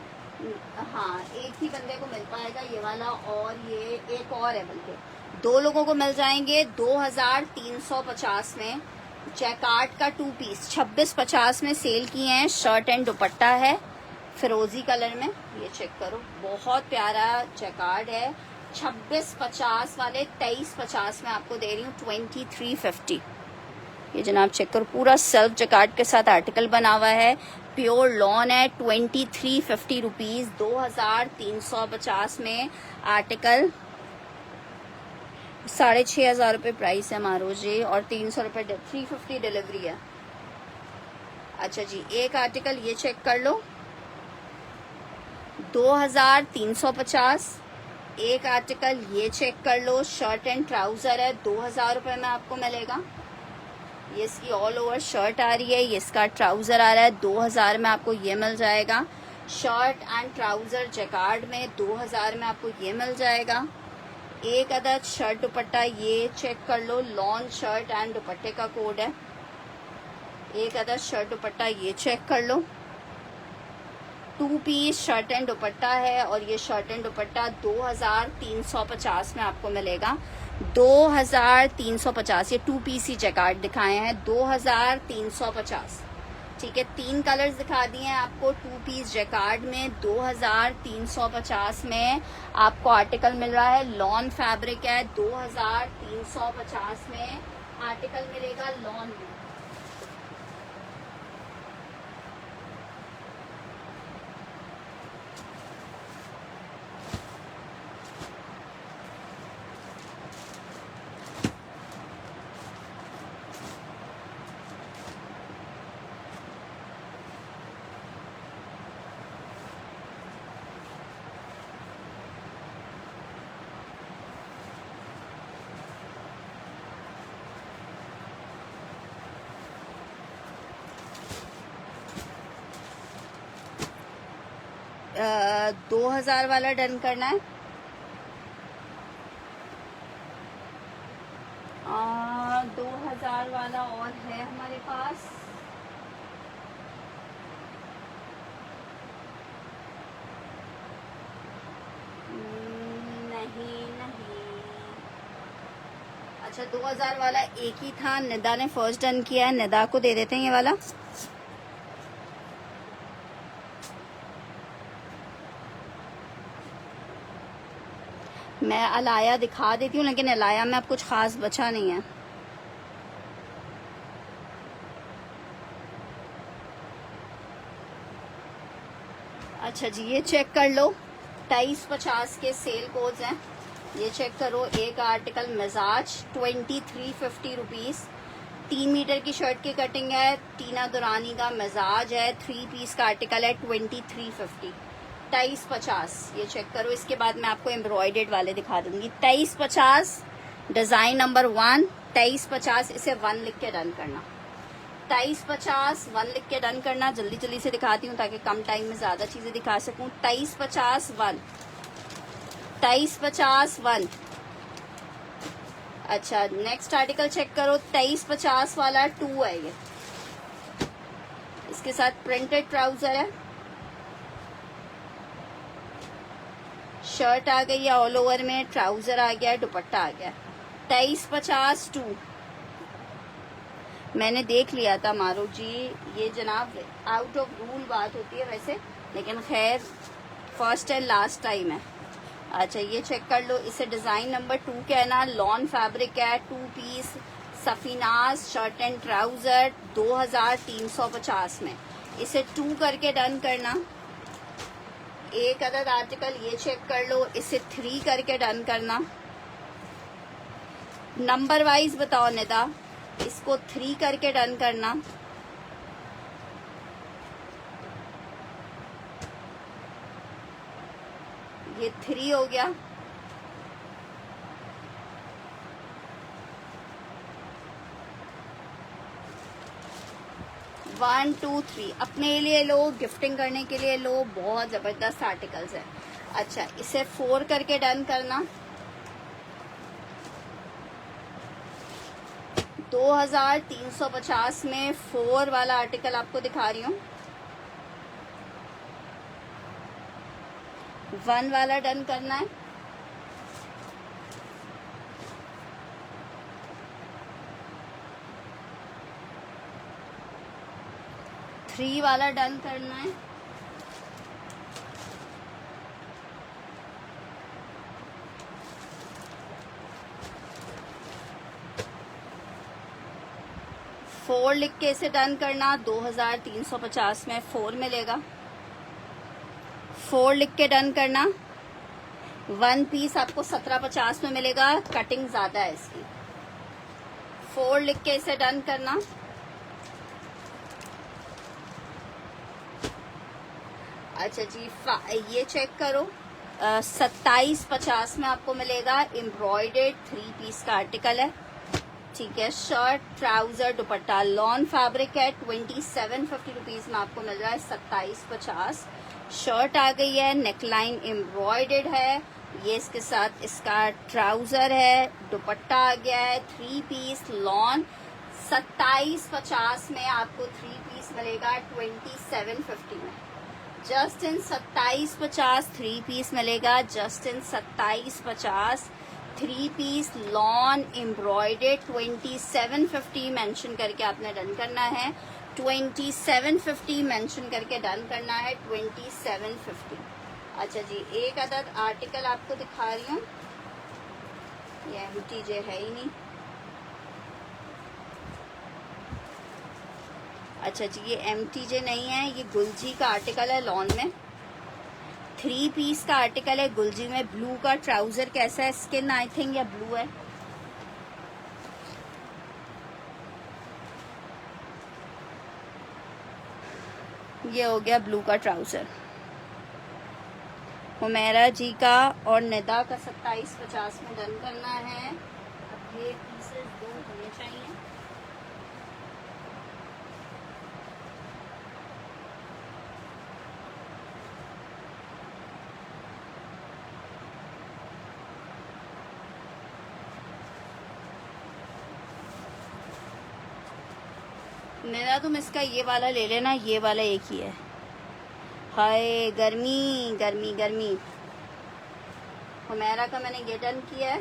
हाँ, एक ही बंदे को मिल पाएगा ये वाला, और ये एक और है, बल्कि 2 लोगों को मिल जाएंगे। 2350 में जैकार्ड का 2 पीस 2650 में सेल किए हैं। शर्ट एंड दुपट्टा है फिरोजी कलर में, ये चेक करो, बहुत प्यारा जैकार्ड है। 2650 वाले 2350 में आपको दे रही हूँ 2350। ये जनाब चेक करो, पूरा सेल्फ जैकार्ड के साथ आर्टिकल बना हुआ है, प्योर लॉन है। 2350 रुपीज, 2350 में आर्टिकल। 6500 रुपये प्राइस है मारो जी, और 300 रुपये 350 डिलीवरी है। अच्छा जी, एक आर्टिकल ये चेक कर लो, 2350, एक आर्टिकल ये चेक कर लो, शर्ट एंड ट्राउजर है, 2000 रुपये में आपको मिलेगा। ये इसकी ऑल ओवर शर्ट आ रही है, ये इसका ट्राउजर आ रहा है, 2000 में आपको ये मिल जाएगा। शर्ट एंड ट्राउजर जैकार्ड में 2000 में आपको ये मिल जाएगा। एक अदद शर्ट दुपट्टा ये चेक कर लो, लॉन शर्ट एंड दुपट्टे का कोड है। एक अदद शर्ट दुपट्टा ये चेक कर लो, 2 पीस शर्ट एंड दुपट्टा है और ये शर्ट एंड दुपट्टा 2350 में आपको मिलेगा। 2350, ये 2 पीस ही जैकार्ड दिखाए हैं, 2350। ठीक है, 3 कलर्स दिखा दिए हैं आपको 2 पीस जैकार्ड में 2350 में आपको आर्टिकल मिल रहा है। लॉन फैब्रिक है, 2350 में आर्टिकल मिलेगा लॉन में। आ, 2000 वाला डन करना है। 2000 वाला और है हमारे पास। नहीं नहीं, अच्छा 2000 वाला एक ही था, निदा ने फर्स्ट डन किया है, निदा को दे देते हैं ये वाला। मैं अलाया दिखा देती हूँ, लेकिन अलाया में अब कुछ खास बचा नहीं है। अच्छा जी, ये चेक कर लो, 2350 के सेल कोड्स हैं, ये चेक करो। एक आर्टिकल मिजाज 2350 रुपीज, 3 मीटर की शर्ट की कटिंग है, टीना दुरानी का मिजाज है, 3 पीस का आर्टिकल है, 2350, 2350। ये चेक करो। इसके बाद मैं आपको एम्ब्रॉयडर्ड वाले दिखा दूंगी। 2350 डिजाइन नंबर 1, 2350, इसे 1 लिख के डन करना। 2350 1 लिख के डन करना। जल्दी जल्दी से दिखाती हूँ ताकि कम टाइम में ज्यादा चीजें दिखा सकूं। 2350 1, 2350 1। अच्छा, नेक्स्ट आर्टिकल चेक करो, 2350 वाला 2 है ये, इसके साथ प्रिंटेड ट्राउजर है, शर्ट आ गई है ऑल ओवर में, ट्राउजर आ गया, दुपट्टा आ गया। 2350 2 मैंने देख लिया था मारूफ जी, ये जनाब आउट ऑफ रूल बात होती है वैसे, लेकिन खैर फर्स्ट एंड लास्ट टाइम है। अच्छा, ये चेक कर लो, इसे डिजाइन नंबर 2 कहना। लॉन फैब्रिक है, 2 piece Safinaz shirt and trouser 2350 में, इसे 2 करके डन करना। एक अदद आर्टिकल ये चेक कर लो, इसे 3 करके डन करना। नंबर वाइज बताओ निदा, इसको 3 करके डन करना। ये 3 हो गया। वन 2 3 अपने लिए लो, गिफ्टिंग करने के लिए लो, बहुत जबरदस्त आर्टिकल्स है। अच्छा, इसे 4 करके डन करना। 2350 में 4 वाला आर्टिकल आपको दिखा रही हूँ। 1 वाला डन करना है। थ्री वाला डन करना है। फोर लिख के इसे डन करना। 2350 में 4 मिलेगा। 4 लिख के डन करना। 1 पीस आपको 1750 में मिलेगा, कटिंग ज्यादा है इसकी। 4 लिख के इसे डन करना। अच्छा जी, ये चेक करो, 2750 में आपको मिलेगा। एम्ब्रॉयडर्ड 3 पीस का आर्टिकल है, ठीक है। शर्ट, ट्राउजर, दुपट्टा लॉन फैब्रिक है। 2750 रुपीज में आपको मिल रहा है। 2750 शर्ट आ गई है, नेकलाइन एम्ब्रॉयडर्ड है। ये इसके साथ इसका ट्राउजर है, दुपट्टा आ गया है 3 पीस लॉन। 2750 में आपको 3 पीस मिलेगा 2750 में। जस्ट इन 2750 3 पीस मिलेगा। Just in 2750 3 piece lawn embroidered. 2750 mention करके आपने डन करना है। 2750 मेंशन करके डन करना है। 2750। अच्छा जी, एक अदद आर्टिकल आपको दिखा रही हूँ, ये MTJ है ही नहीं। अच्छा जी, ये MTJ नहीं है, ये गुलजी का आर्टिकल है लॉन में। 3 पीस का आर्टिकल है गुलजी में। ब्लू का ट्राउजर कैसा है, स्किन आई थिंक या ब्लू है। ये हो गया ब्लू का ट्राउजर। हुमैरा जी का और निदा का 2750 में डन करना है। अब ये पीसेस 2 होने चाहिए। निदा तुम इसका ये वाला ले लेना, ये वाला एक ही है। हाय गर्मी गर्मी गर्मी। हुमैरा का मैंने ये डन किया है।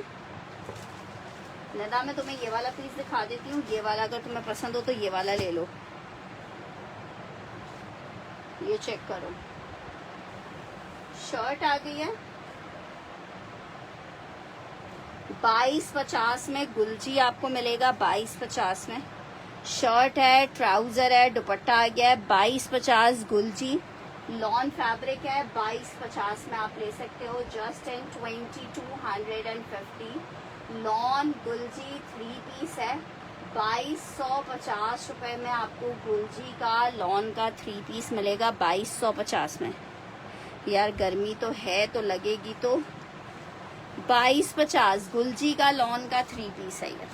निदा मैं तुम्हें ये वाला पीस दिखा देती हूँ, ये वाला अगर तुम्हें पसंद हो तो ये वाला ले लो। ये चेक करो, शर्ट आ गई है 2250 में। गुलजी आपको मिलेगा 2250 में। शर्ट है, ट्राउजर है, दुपट्टा आ गया है 2250 गुलजी। लॉन फैब्रिक है 2250 में आप ले सकते हो। Just in 2250 lawn Gulji 3 piece है। 2250 रुपए में आपको गुलजी का लॉन का 3 पीस मिलेगा 2250 में। यार गर्मी तो है तो लगेगी तो। 2250 गुलजी का लॉन का 3 पीस है ये।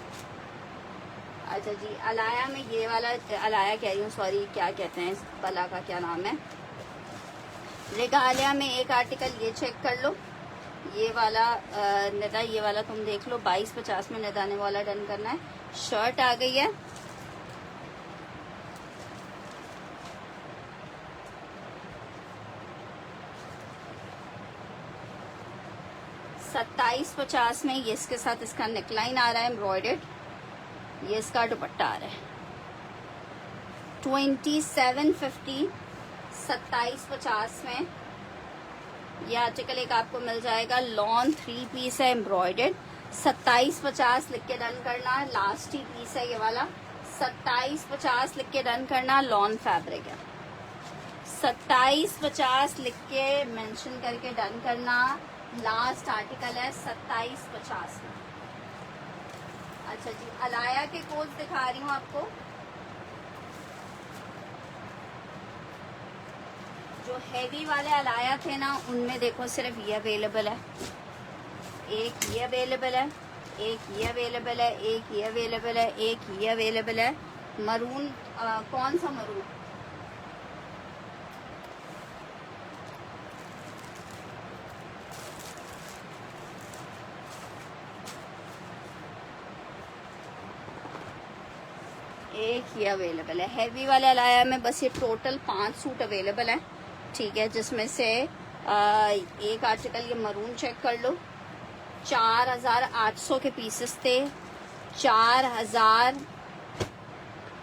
अच्छा जी, अलाया में ये वाला, अलाया कह रही हूँ सॉरी, क्या कहते हैं इस बला का क्या नाम है, रेगालिया में एक आर्टिकल ये चेक कर लो। ये वाला निदा, ये वाला तुम देख लो। 2250 में निदा ने वाला डन करना है। शर्ट आ गई है, $2750 में। ये इसके साथ इसका नेकलाइन आ रहा है एम्ब्रॉयडर्ड। ये इसका दुपट्टा आ रहा है 2750 2750 में। ये आर्टिकल एक आपको मिल जाएगा। लॉन 3 पीस है एम्ब्रॉयडर्ड। 2750 लिख के डन करना। लास्ट ही पीस है ये वाला। 2750 लिख के डन करना। लॉन फैब्रिक है। 2750 लिख के मेंशन करके डन करना। लास्ट आर्टिकल है 2750 में। अच्छा जी, अलाया के कोड्स दिखा रही हूँ आपको। जो हैवी वाले अलाया थे ना, उनमें देखो सिर्फ ये अवेलेबल है। एक ये अवेलेबल है, एक ये अवेलेबल है, एक ये अवेलेबल है, एक ये अवेलेबल है। मरून कौन सा मरून? एक ये अवेलेबल है। हैवी वाले अलाया में बस ये टोटल 5 सूट अवेलेबल है, ठीक है। जिसमें से एक आर्टिकल ये मरून चेक कर लो। 4800 के पीसेस थे। 4000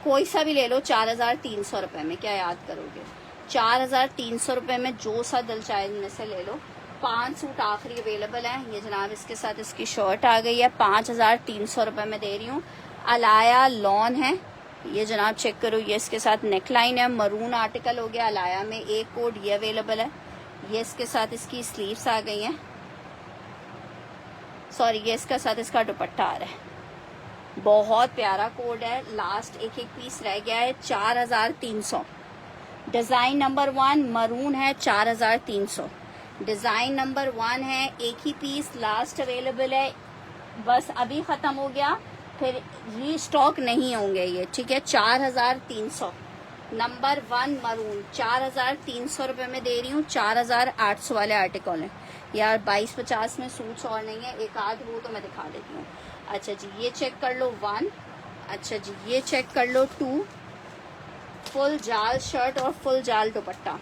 कोई सा भी ले लो, 4300 रुपए में। क्या याद करोगे? 4300 रुपए में जो सा दिल चाहे इनमें से ले लो। 5 सूट आखिरी अवेलेबल है। ये जनाब इसके साथ इसकी शर्ट आ गई है। 5300 रुपए में दे रही हूँ। अलाया लॉन है ये जनाब, चेक करो। ये इसके साथ नेकलाइन है। मरून आर्टिकल हो गया अलाया में। एक कोड ये अवेलेबल है। ये इसके साथ इसकी स्लीव्स आ गई हैं। सॉरी, ये इसके साथ इसका दुपट्टा आ रहा है। बहुत प्यारा कोड है। लास्ट एक एक पीस रह गया है। 4300 डिजाइन नंबर 1 मरून है। 4300 डिजाइन नंबर 1 है, एक ही पीस लास्ट अवेलेबल है, बस अभी खत्म हो गया, फिर रीस्टॉक नहीं होंगे ये, ठीक है। 4300 नंबर 1 मरून 4300 रुपए में दे रही हूँ। 4800 वाले आर्टिकल हैं यार। 2250 में सूट्स और नहीं है, एक आध वो तो मैं दिखा देती हूँ। अच्छा जी ये चेक कर लो 1। अच्छा जी ये चेक कर लो 2। फुल जाल शर्ट और फुल जाल दुपट्टा,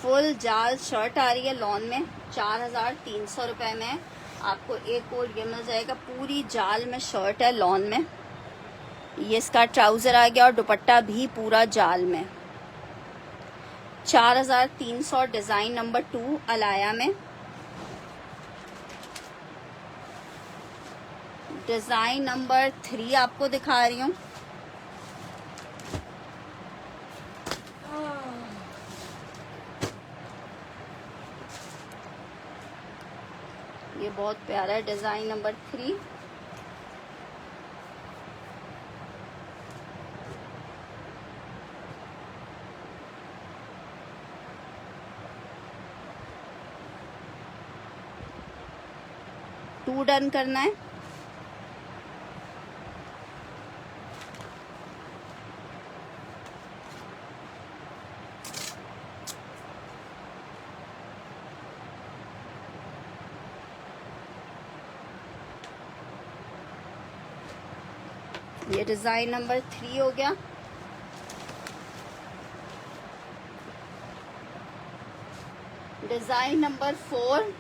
फुल जाल शर्ट आ रही है लॉन में 4300 रुपए में। आपको एक और ये मिल जाएगा, पूरी जाल में शर्ट है लॉन में, ये इसका ट्राउजर आ गया और दुपट्टा भी पूरा जाल में। 4300 डिजाइन नंबर 2 अलाया में। डिजाइन नंबर 3 आपको दिखा रही हूँ। ये बहुत प्यारा है डिजाइन नंबर 3। टू डन करना है। ये डिजाइन नंबर 3 हो गया। डिजाइन नंबर 4,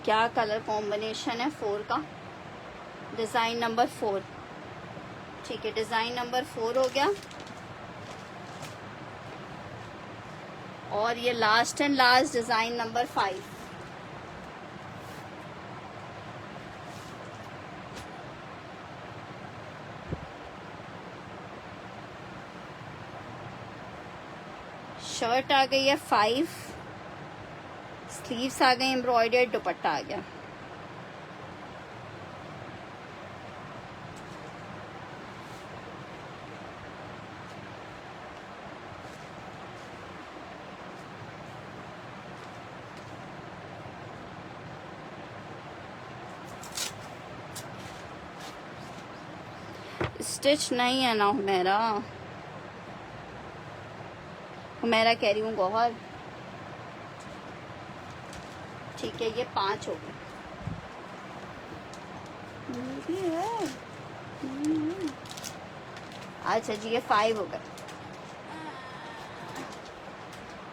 क्या कलर कॉम्बिनेशन है 4 का। डिजाइन नंबर 4, ठीक है। डिजाइन नंबर 4 हो गया। और ये last and last design number 5। Shirt आ गई है 5, स्लीव्स आ गई एम्ब्रॉयडर्ड, दुपट्टा आ गया। स्टिच नहीं है ना हुमैरा, हुमैरा कह रही हूँ गौहर, ठीक है। ये 5 हो गए। अच्छा जी ये 5 हो गए।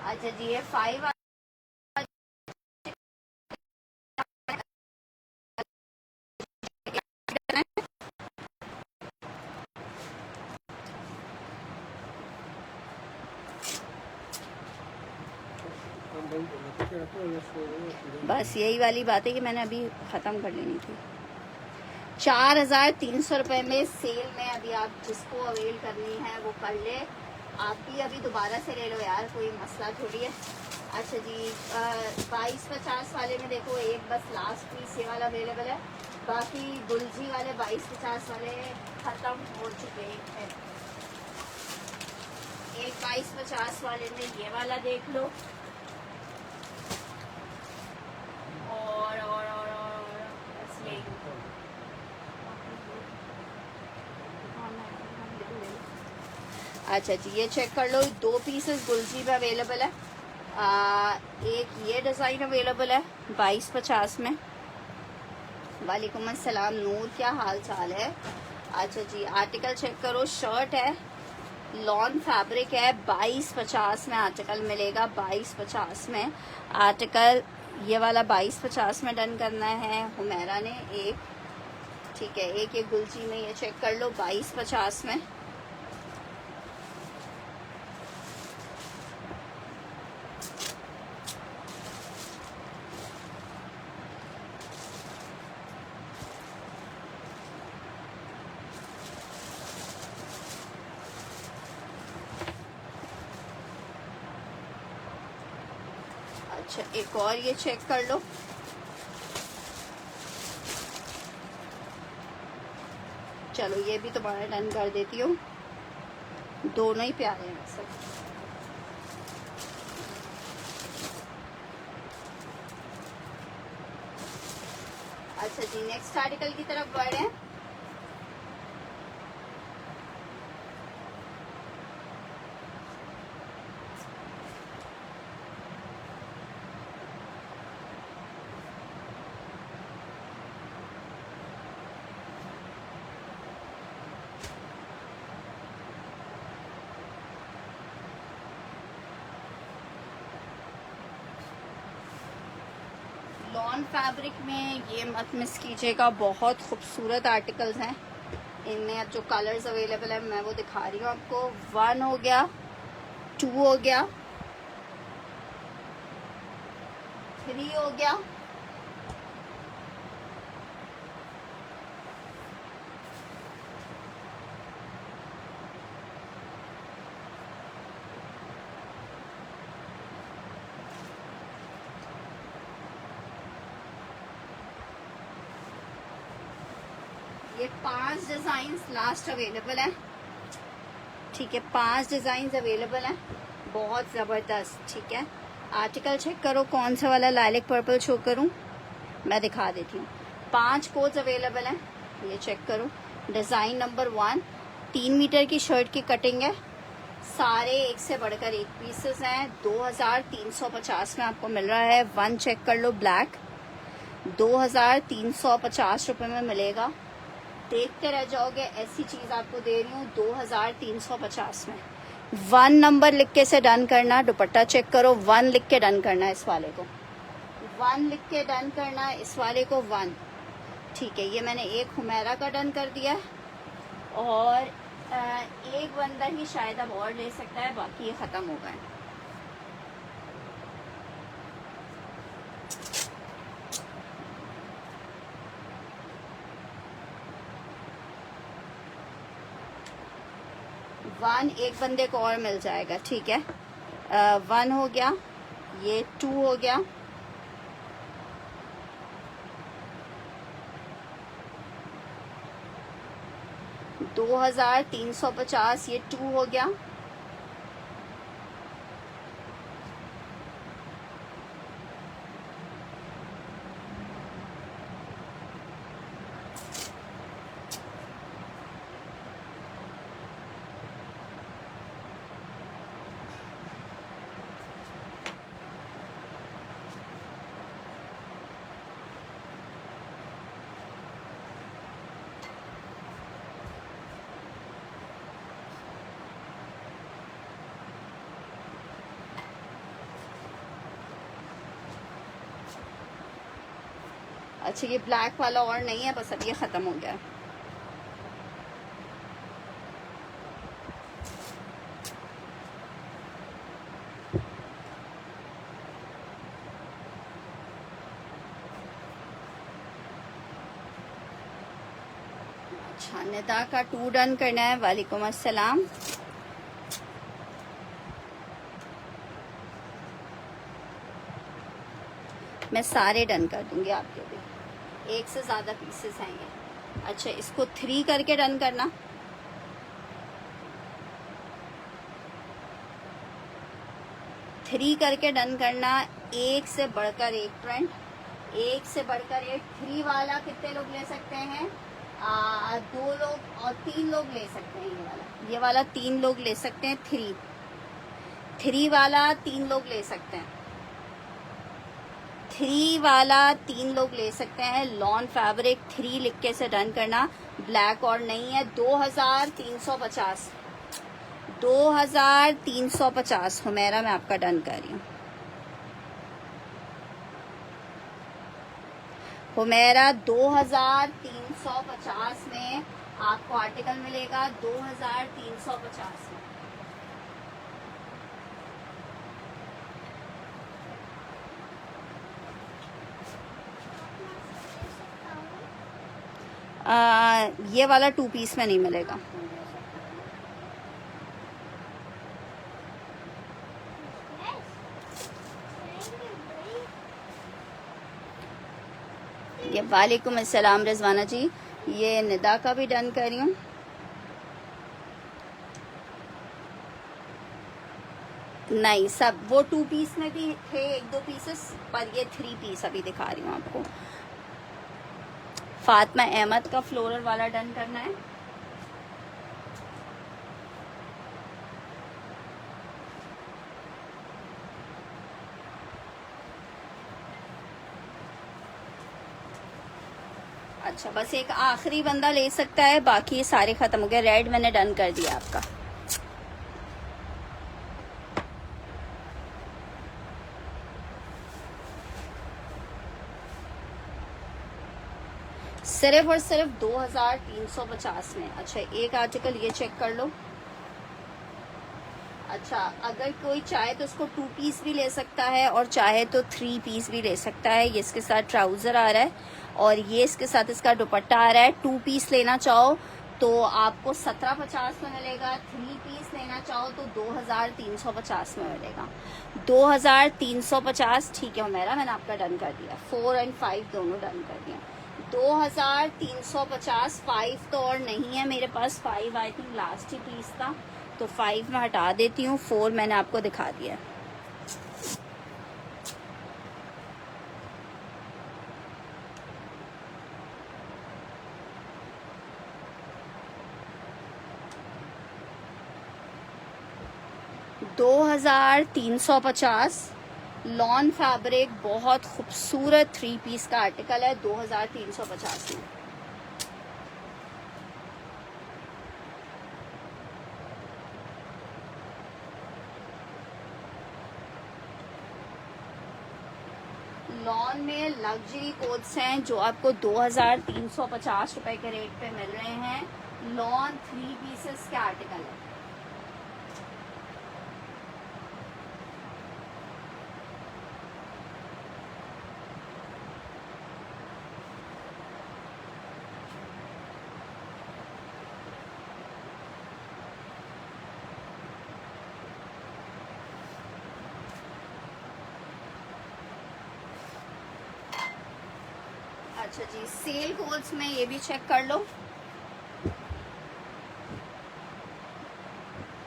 अच्छा जी ये 5 बस यही वाली बात है कि मैंने अभी खत्म कर लेनी थी। 4300 रुपए में सेल में अभी आप जिसको अवेल करनी है वो कर ले। आप भी अभी दोबारा से ले लो यार, कोई मसला थोड़ी है। अच्छा जी 2250 वाले में देखो एक बस लास्ट पीस ये वाला अवेलेबल है, बाकी गुलजी वाले 2250 वाले खत्म हो चुके हैं। एक 2250 वाले में ये वाला देख लो। और बस यही। अच्छा जी ये चेक कर लो, 2 पीसेस गुलजी में अवेलेबल है। एक ये डिज़ाइन अवेलेबल है 2250 में। वालेकुम अस्सलाम नूर, क्या हाल चाल है। अच्छा जी आर्टिकल चेक करो, शर्ट है लॉन फैब्रिक है 2250 में आर्टिकल मिलेगा। 2250 में आर्टिकल ये वाला 2250 में डन करना है हुमैरा ने एक, ठीक है। एक ये गुलजी में ये चेक कर लो 2250 में। अच्छा, एक और ये चेक कर लो। चलो ये भी तुम्हारा डन कर देती हूँ। दोनों ही प्यारे हैं वैसे। अच्छा जी, नेक्स्ट आर्टिकल की तरफ बढ़ रहे हैं। लॉन फैब्रिक में ये मत मिस कीजिएगा, बहुत खूबसूरत आर्टिकल्स हैं। इनमें अब जो कलर्स अवेलेबल है मैं वो दिखा रही हूँ आपको। 1 हो गया, 2 हो गया, 3 हो गया, 5 डिजाइन लास्ट अवेलेबल है। ठीक है, 5 डिजाइन अवेलेबल हैं, बहुत ज़बरदस्त। ठीक है, आर्टिकल चेक करो, कौन सा वाला लाइलिक पर्पल शो करूं, मैं दिखा देती हूँ। 5 कोड्स अवेलेबल हैं, ये चेक करो। डिज़ाइन नंबर 1, 3 मीटर की शर्ट की कटिंग है, सारे एक से बढ़कर एक पीसेस हैं। 2350 में आपको मिल रहा है। 1 चेक कर लो, ब्लैक 2350 रुपये में मिलेगा। देखते रह जाओगे, ऐसी चीज आपको दे रही हूँ 2350 में। 1 नंबर लिख के से डन करना। दुपट्टा चेक करो, 1 लिख के डन करना है इस वाले को, 1 लिख के डन करना है इस वाले को, 1। ठीक है, ये मैंने एक हुमैरा का डन कर दिया है और एक बंदा ही शायद अब और ले सकता है, बाकी ये खत्म हो गए। वन एक बंदे को और मिल जाएगा। ठीक है, 1 हो गया, ये 2 हो गया, $2350, ये 2 हो गया, अच्छा ये ब्लैक वाला और नहीं है, बस अब ये खत्म हो गया। अच्छा, निदा का 2 डन करना है। वालेकुम अस्सलाम। मैं सारे डन कर दूंगी आपके भी, एक से ज्यादा पीसेस हैं ये। अच्छा, इसको 3 करके डन करना। थ्री करके डन करना। एक से बढ़कर एक फ्रेंड, एक से बढ़कर एक। 3 वाला कितने लोग ले सकते हैं? 2 लोग और 3 लोग ले सकते हैं। ये वाला 3 लोग ले सकते हैं। 3 वाला 3 लोग ले सकते हैं। 3 वाला 3 लोग ले सकते हैं। लॉन फैब्रिक 3 लिख के से डन करना। ब्लैक और नहीं है। 2350, 2350 हुमैरा मैं आपका डन कर रही हूँ। हुमैरा 2350 में आपको आर्टिकल मिलेगा। 2350 में। ये वाला 2 पीस में नहीं मिलेगा। ये वालेकुम अस्सलाम रिजवाना जी, ये निदा का भी डन कर रही हूँ। नहीं, सब वो 2 पीस में भी थे 1-2 पीसेस, पर ये 3 पीस अभी दिखा रही हूँ आपको। फातिमा अहमद का फ्लोरल वाला डन करना है। अच्छा, बस एक आखिरी बंदा ले सकता है, बाकी ये सारे खत्म हो गए। रेड मैंने डन कर दिया आपका। सिर्फ और सिर्फ 2350 में। अच्छा, एक आर्टिकल ये चेक कर लो। अच्छा, अगर कोई चाहे तो इसको 2 पीस भी ले सकता है और चाहे तो 3 पीस भी ले सकता है। ये इसके साथ ट्राउजर आ रहा है और ये इसके साथ इसका दुपट्टा आ रहा है। 2 पीस लेना चाहो तो आपको 1750 में मिलेगा, 3 पीस लेना चाहो तो 2350 में मिलेगा। 2350, ठीक है मेरा, मैंने आपका डन कर दिया। 4 और 5 दोनों डन कर दिया। 2350, 5 तो और नहीं है मेरे पास, 5 आई थिंक लास्ट ही पीस था, तो 5 मैं हटा देती हूँ, 4 मैंने आपको दिखा दिया। $2350 लॉन फैब्रिक, बहुत खूबसूरत 3 पीस का आर्टिकल है 2350 में। लॉन में लग्जरी कोट्स हैं जो आपको 2350 रुपए के रेट पे मिल रहे हैं। लॉन 3 पीसेस के आर्टिकल है। अच्छा जी, सेल कोड्स में ये भी चेक कर लो।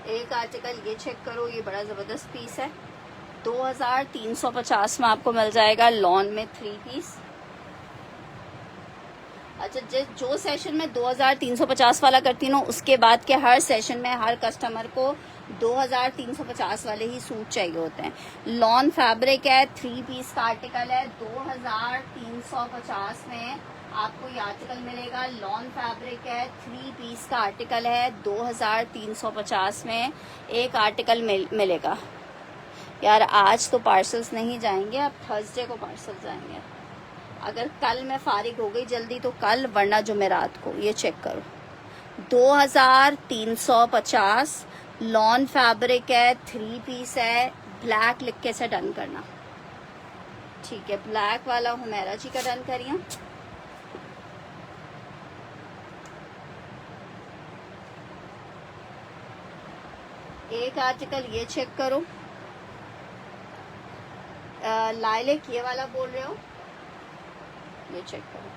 एक आर्टिकल ये चेक करो, ये बड़ा जबरदस्त पीस है। 2350 में आपको मिल जाएगा लॉन में 3 पीस। अच्छा, जो सेशन में 2350 वाला करती हूँ उसके बाद के हर सेशन में हर कस्टमर को 2350 वाले ही सूट चाहिए होते हैं। लॉन फैब्रिक है, 3 पीस का आर्टिकल है। 2350 में आपको ये आर्टिकल मिलेगा। लॉन फैब्रिक है, 3 पीस का आर्टिकल है। 2350 में एक आर्टिकल मिलेगा। यार आज तो पार्सल्स नहीं जाएंगे, अब थर्सडे को पार्सल जाएंगे। अगर कल मैं फारिग हो गई जल्दी तो कल, वरना जुमेरात को। ये चेक करो, 2350 लॉन फैब्रिक है, 3 पीस है। ब्लैक लिख के से डन करना, ठीक है। ब्लैक वाला हुमैरा जी का डन करिए। एक आर्टिकल ये चेक करो, लाइलेक ये वाला बोल रहे हो, ये चेक करो।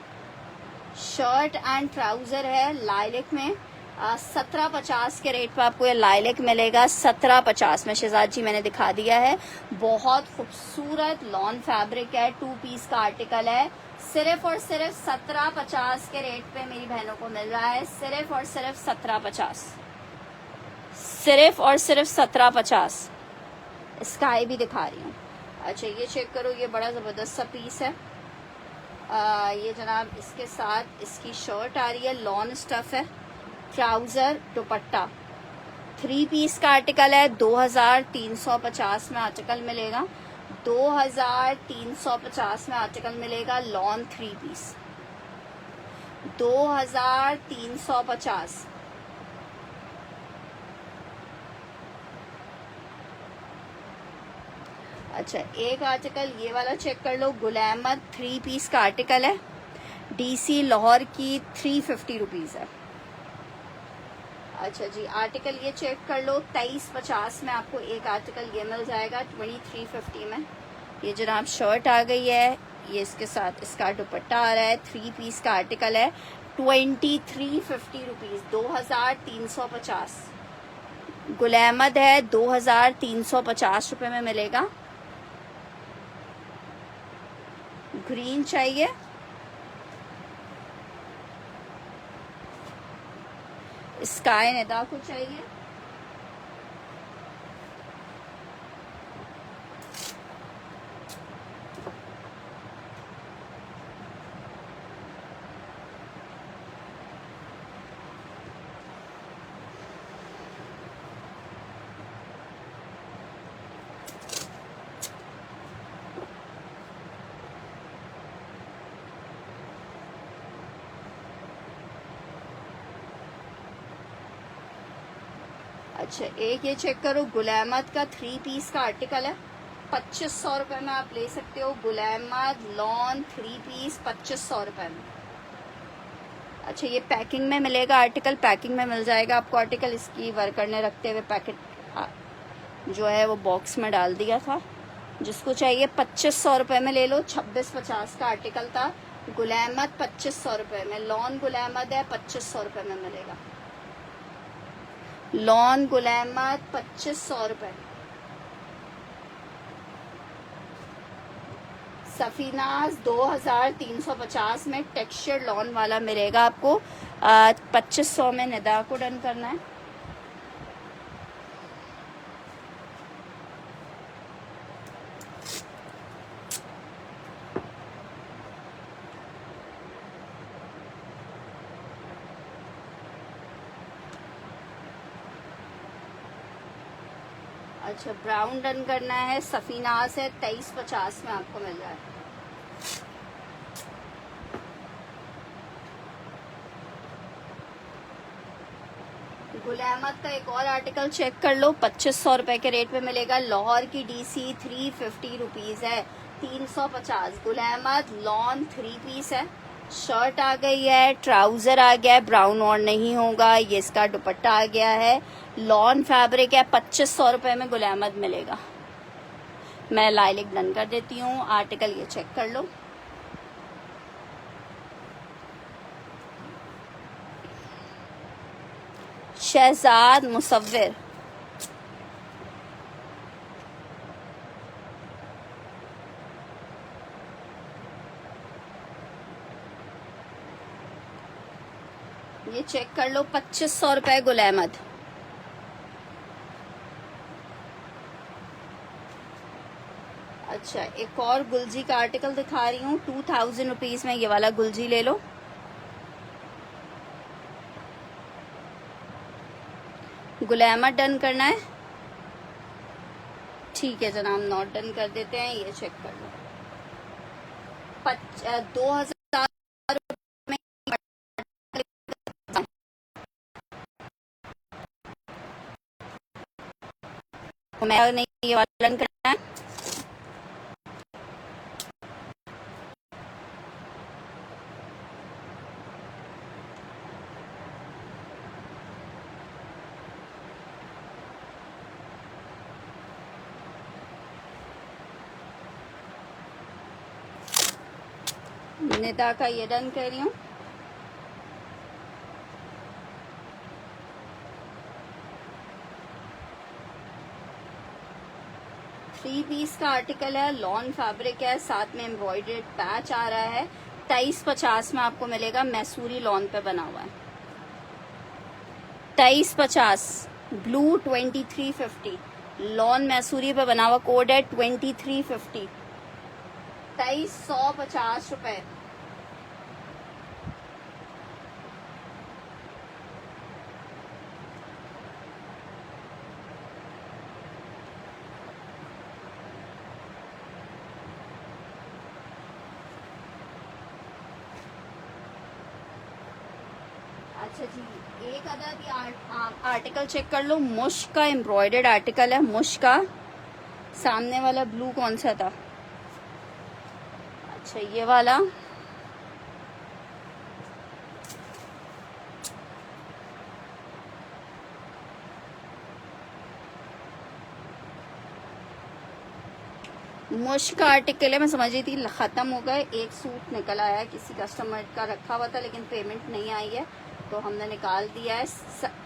शर्ट एंड ट्राउजर है लाइलेक में। 1750 के रेट पर आपको ये लाइलेक मिलेगा। 1750 में शहजाद जी मैंने दिखा दिया है। बहुत खूबसूरत लॉन फैब्रिक है, 2 पीस का आर्टिकल है। सिर्फ और सिर्फ 1750 के रेट पे मेरी बहनों को मिल रहा है। सिर्फ और सिर्फ 1750, सिर्फ और सिर्फ 1750। स्काई भी दिखा रही हूँ। अच्छा, ये चेक करो, ये बड़ा जबरदस्त सा पीस है। ये जनाब इसके साथ इसकी शर्ट आ रही है, लॉन स्टफ है, ट्राउजर, दुपट्टा। 3 पीस का आर्टिकल है। 2350 में आर्टिकल मिलेगा। 2350 में आर्टिकल मिलेगा। Lawn 3 piece 2350। अच्छा, एक आर्टिकल ये वाला चेक कर लो, गुल अहमद 3 पीस का आर्टिकल है। डीसी लाहौर की 350 रुपीज़ है। अच्छा जी, आर्टिकल ये चेक कर लो, 2350 में आपको एक आर्टिकल ये मिल जाएगा 2350 में। ये जनाब शर्ट आ गई है, ये इसके साथ इसका दुपट्टा आ रहा है। 3 पीस का आर्टिकल है। 2350 रुपीज़, 2350। गुल अहमद है, 2350 रुपये में मिलेगा। ग्रीन चाहिए, स्काई निदा को चाहिए। अच्छा, एक ये चेक करो, गुल अहमद का 3 पीस का आर्टिकल है। 2500 रुपये में आप ले सकते हो। गुल अहमद लॉन 3 पीस 2500 रुपये में। अच्छा, ये पैकिंग में मिलेगा आर्टिकल, पैकिंग में मिल जाएगा आपको आर्टिकल। इसकी वर्कर ने रखते हुए पैकेट जो है वो बॉक्स में डाल दिया था। जिसको चाहिए 2500 रुपये में ले लो। 2650 का आर्टिकल था। गुल अहमद 2500 रुपये में। लॉन गुल अहमद है, 2500 रुपये में मिलेगा। लॉन गुल अहमद 2500 रुपये। सफीनाज 2350 में टेक्सचर लॉन वाला मिलेगा आपको। 2500 में। निदा को डन करना है। अच्छा, ब्राउन डन करना है। सफीनाज है, 2350 में आपको मिल रहा है। गुल अहमद का एक और आर्टिकल चेक कर लो, 2500 रुपए के रेट पे मिलेगा। लाहौर की डीसी 350 रुपीज़ है, 350। गुल अहमद लॉन 3 पीस है। शर्ट आ गई है, ट्राउजर आ गया है, ब्राउन और नहीं होगा। ये इसका दुपट्टा आ गया है। लॉन फैब्रिक है, 2500 रुपये में गुल अहमद मिलेगा। मैं लाइलिक डन कर देती हूँ। आर्टिकल ये चेक कर लो। शहजाद मुसव्विर, ये चेक कर लो, 2500 रुपये गुल अहमद। अच्छा, एक और गुलजी का आर्टिकल दिखा रही हूँ, 2000 रुपीज़ में। ये वाला गुलजी ले लो। गुल अहमद डन करना है। ठीक है जनाब, नॉट डन कर देते हैं। ये चेक कर लो, 2000 में नहीं, ये वाला डन करना है। निदा का ये डन कर रही हूँ। थ्री पीस का आर्टिकल है, लॉन फैब्रिक है, साथ में एम्ब्रॉयडर्ड पैच आ रहा है। 2350 में आपको मिलेगा। मैसूरी लॉन पे बना हुआ है। 2350। ब्लू 2350। लॉन मैसूरी पे बना हुआ कोड है 2350। 2350 रुपए। अच्छा जी, एक अदद आर्टिकल चेक कर लो। मुश का एम्ब्रॉयडर्ड आर्टिकल है। मुश का सामने वाला ब्लू कौन सा था? अच्छा, ये वाला। मुश्क का आर्टिकल है, मैं समझ रही थी ख़त्म हो गए। एक सूट निकल आया है, किसी कस्टमर का रखा हुआ था लेकिन पेमेंट नहीं आई है तो हमने निकाल दिया है।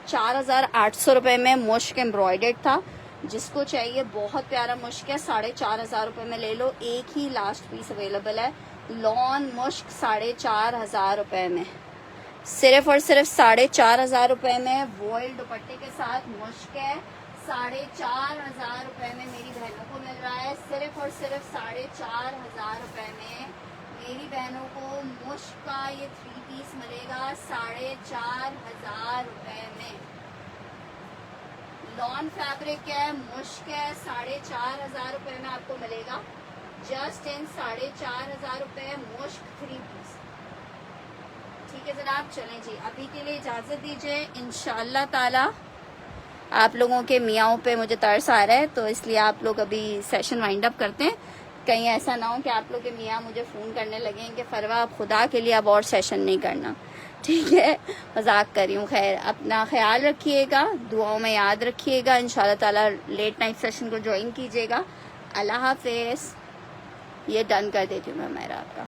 4,800 रुपये में मुश्क एम्ब्रॉयडर्ड था। जिसको चाहिए बहुत प्यारा मुश्क है, 4,500 रुपये में ले लो। एक ही लास्ट पीस अवेलेबल है, लॉन मुश्क 4,500 रुपये में, सिर्फ और सिर्फ 4,500 रुपये में वॉइल दुपट्टे के साथ मुश्क है। 4,500 रुपये में मेरी बहनों को मिल रहा है, सिर्फ और सिर्फ 4,500 रुपये में मेरी बहनों को मुश्क का ये 3 पीस मिलेगा 4,500 रुपये में। लॉन फैब्रिक है, मुश्क है, 4,500 रुपये में आपको मिलेगा। जस्ट इन 4,500 रुपये मुश्क 3 पीस। ठीक है जनाब, चलें जी, अभी के लिए इजाज़त दीजिए। इंशाल्लाह ताला आप लोगों के मियाँओं पे मुझे तरस आ रहा है तो इसलिए आप लोग अभी सेशन वाइंड अप करते हैं। कहीं ऐसा ना हो कि आप लोग के मियाँ मुझे फ़ोन करने लगें कि फरवा आप खुदा के लिए अब और सेशन नहीं करना। ठीक है, मजाक कर रही हूँ। खैर, अपना ख्याल रखिएगा, दुआओं में याद रखिएगा। इंशाल्लाह ताला लेट नाइट सेशन को ज्वाइन कीजिएगा। अल्लाह हाफिज़। ये डन कर देती हूँ मैं मेरा आपका।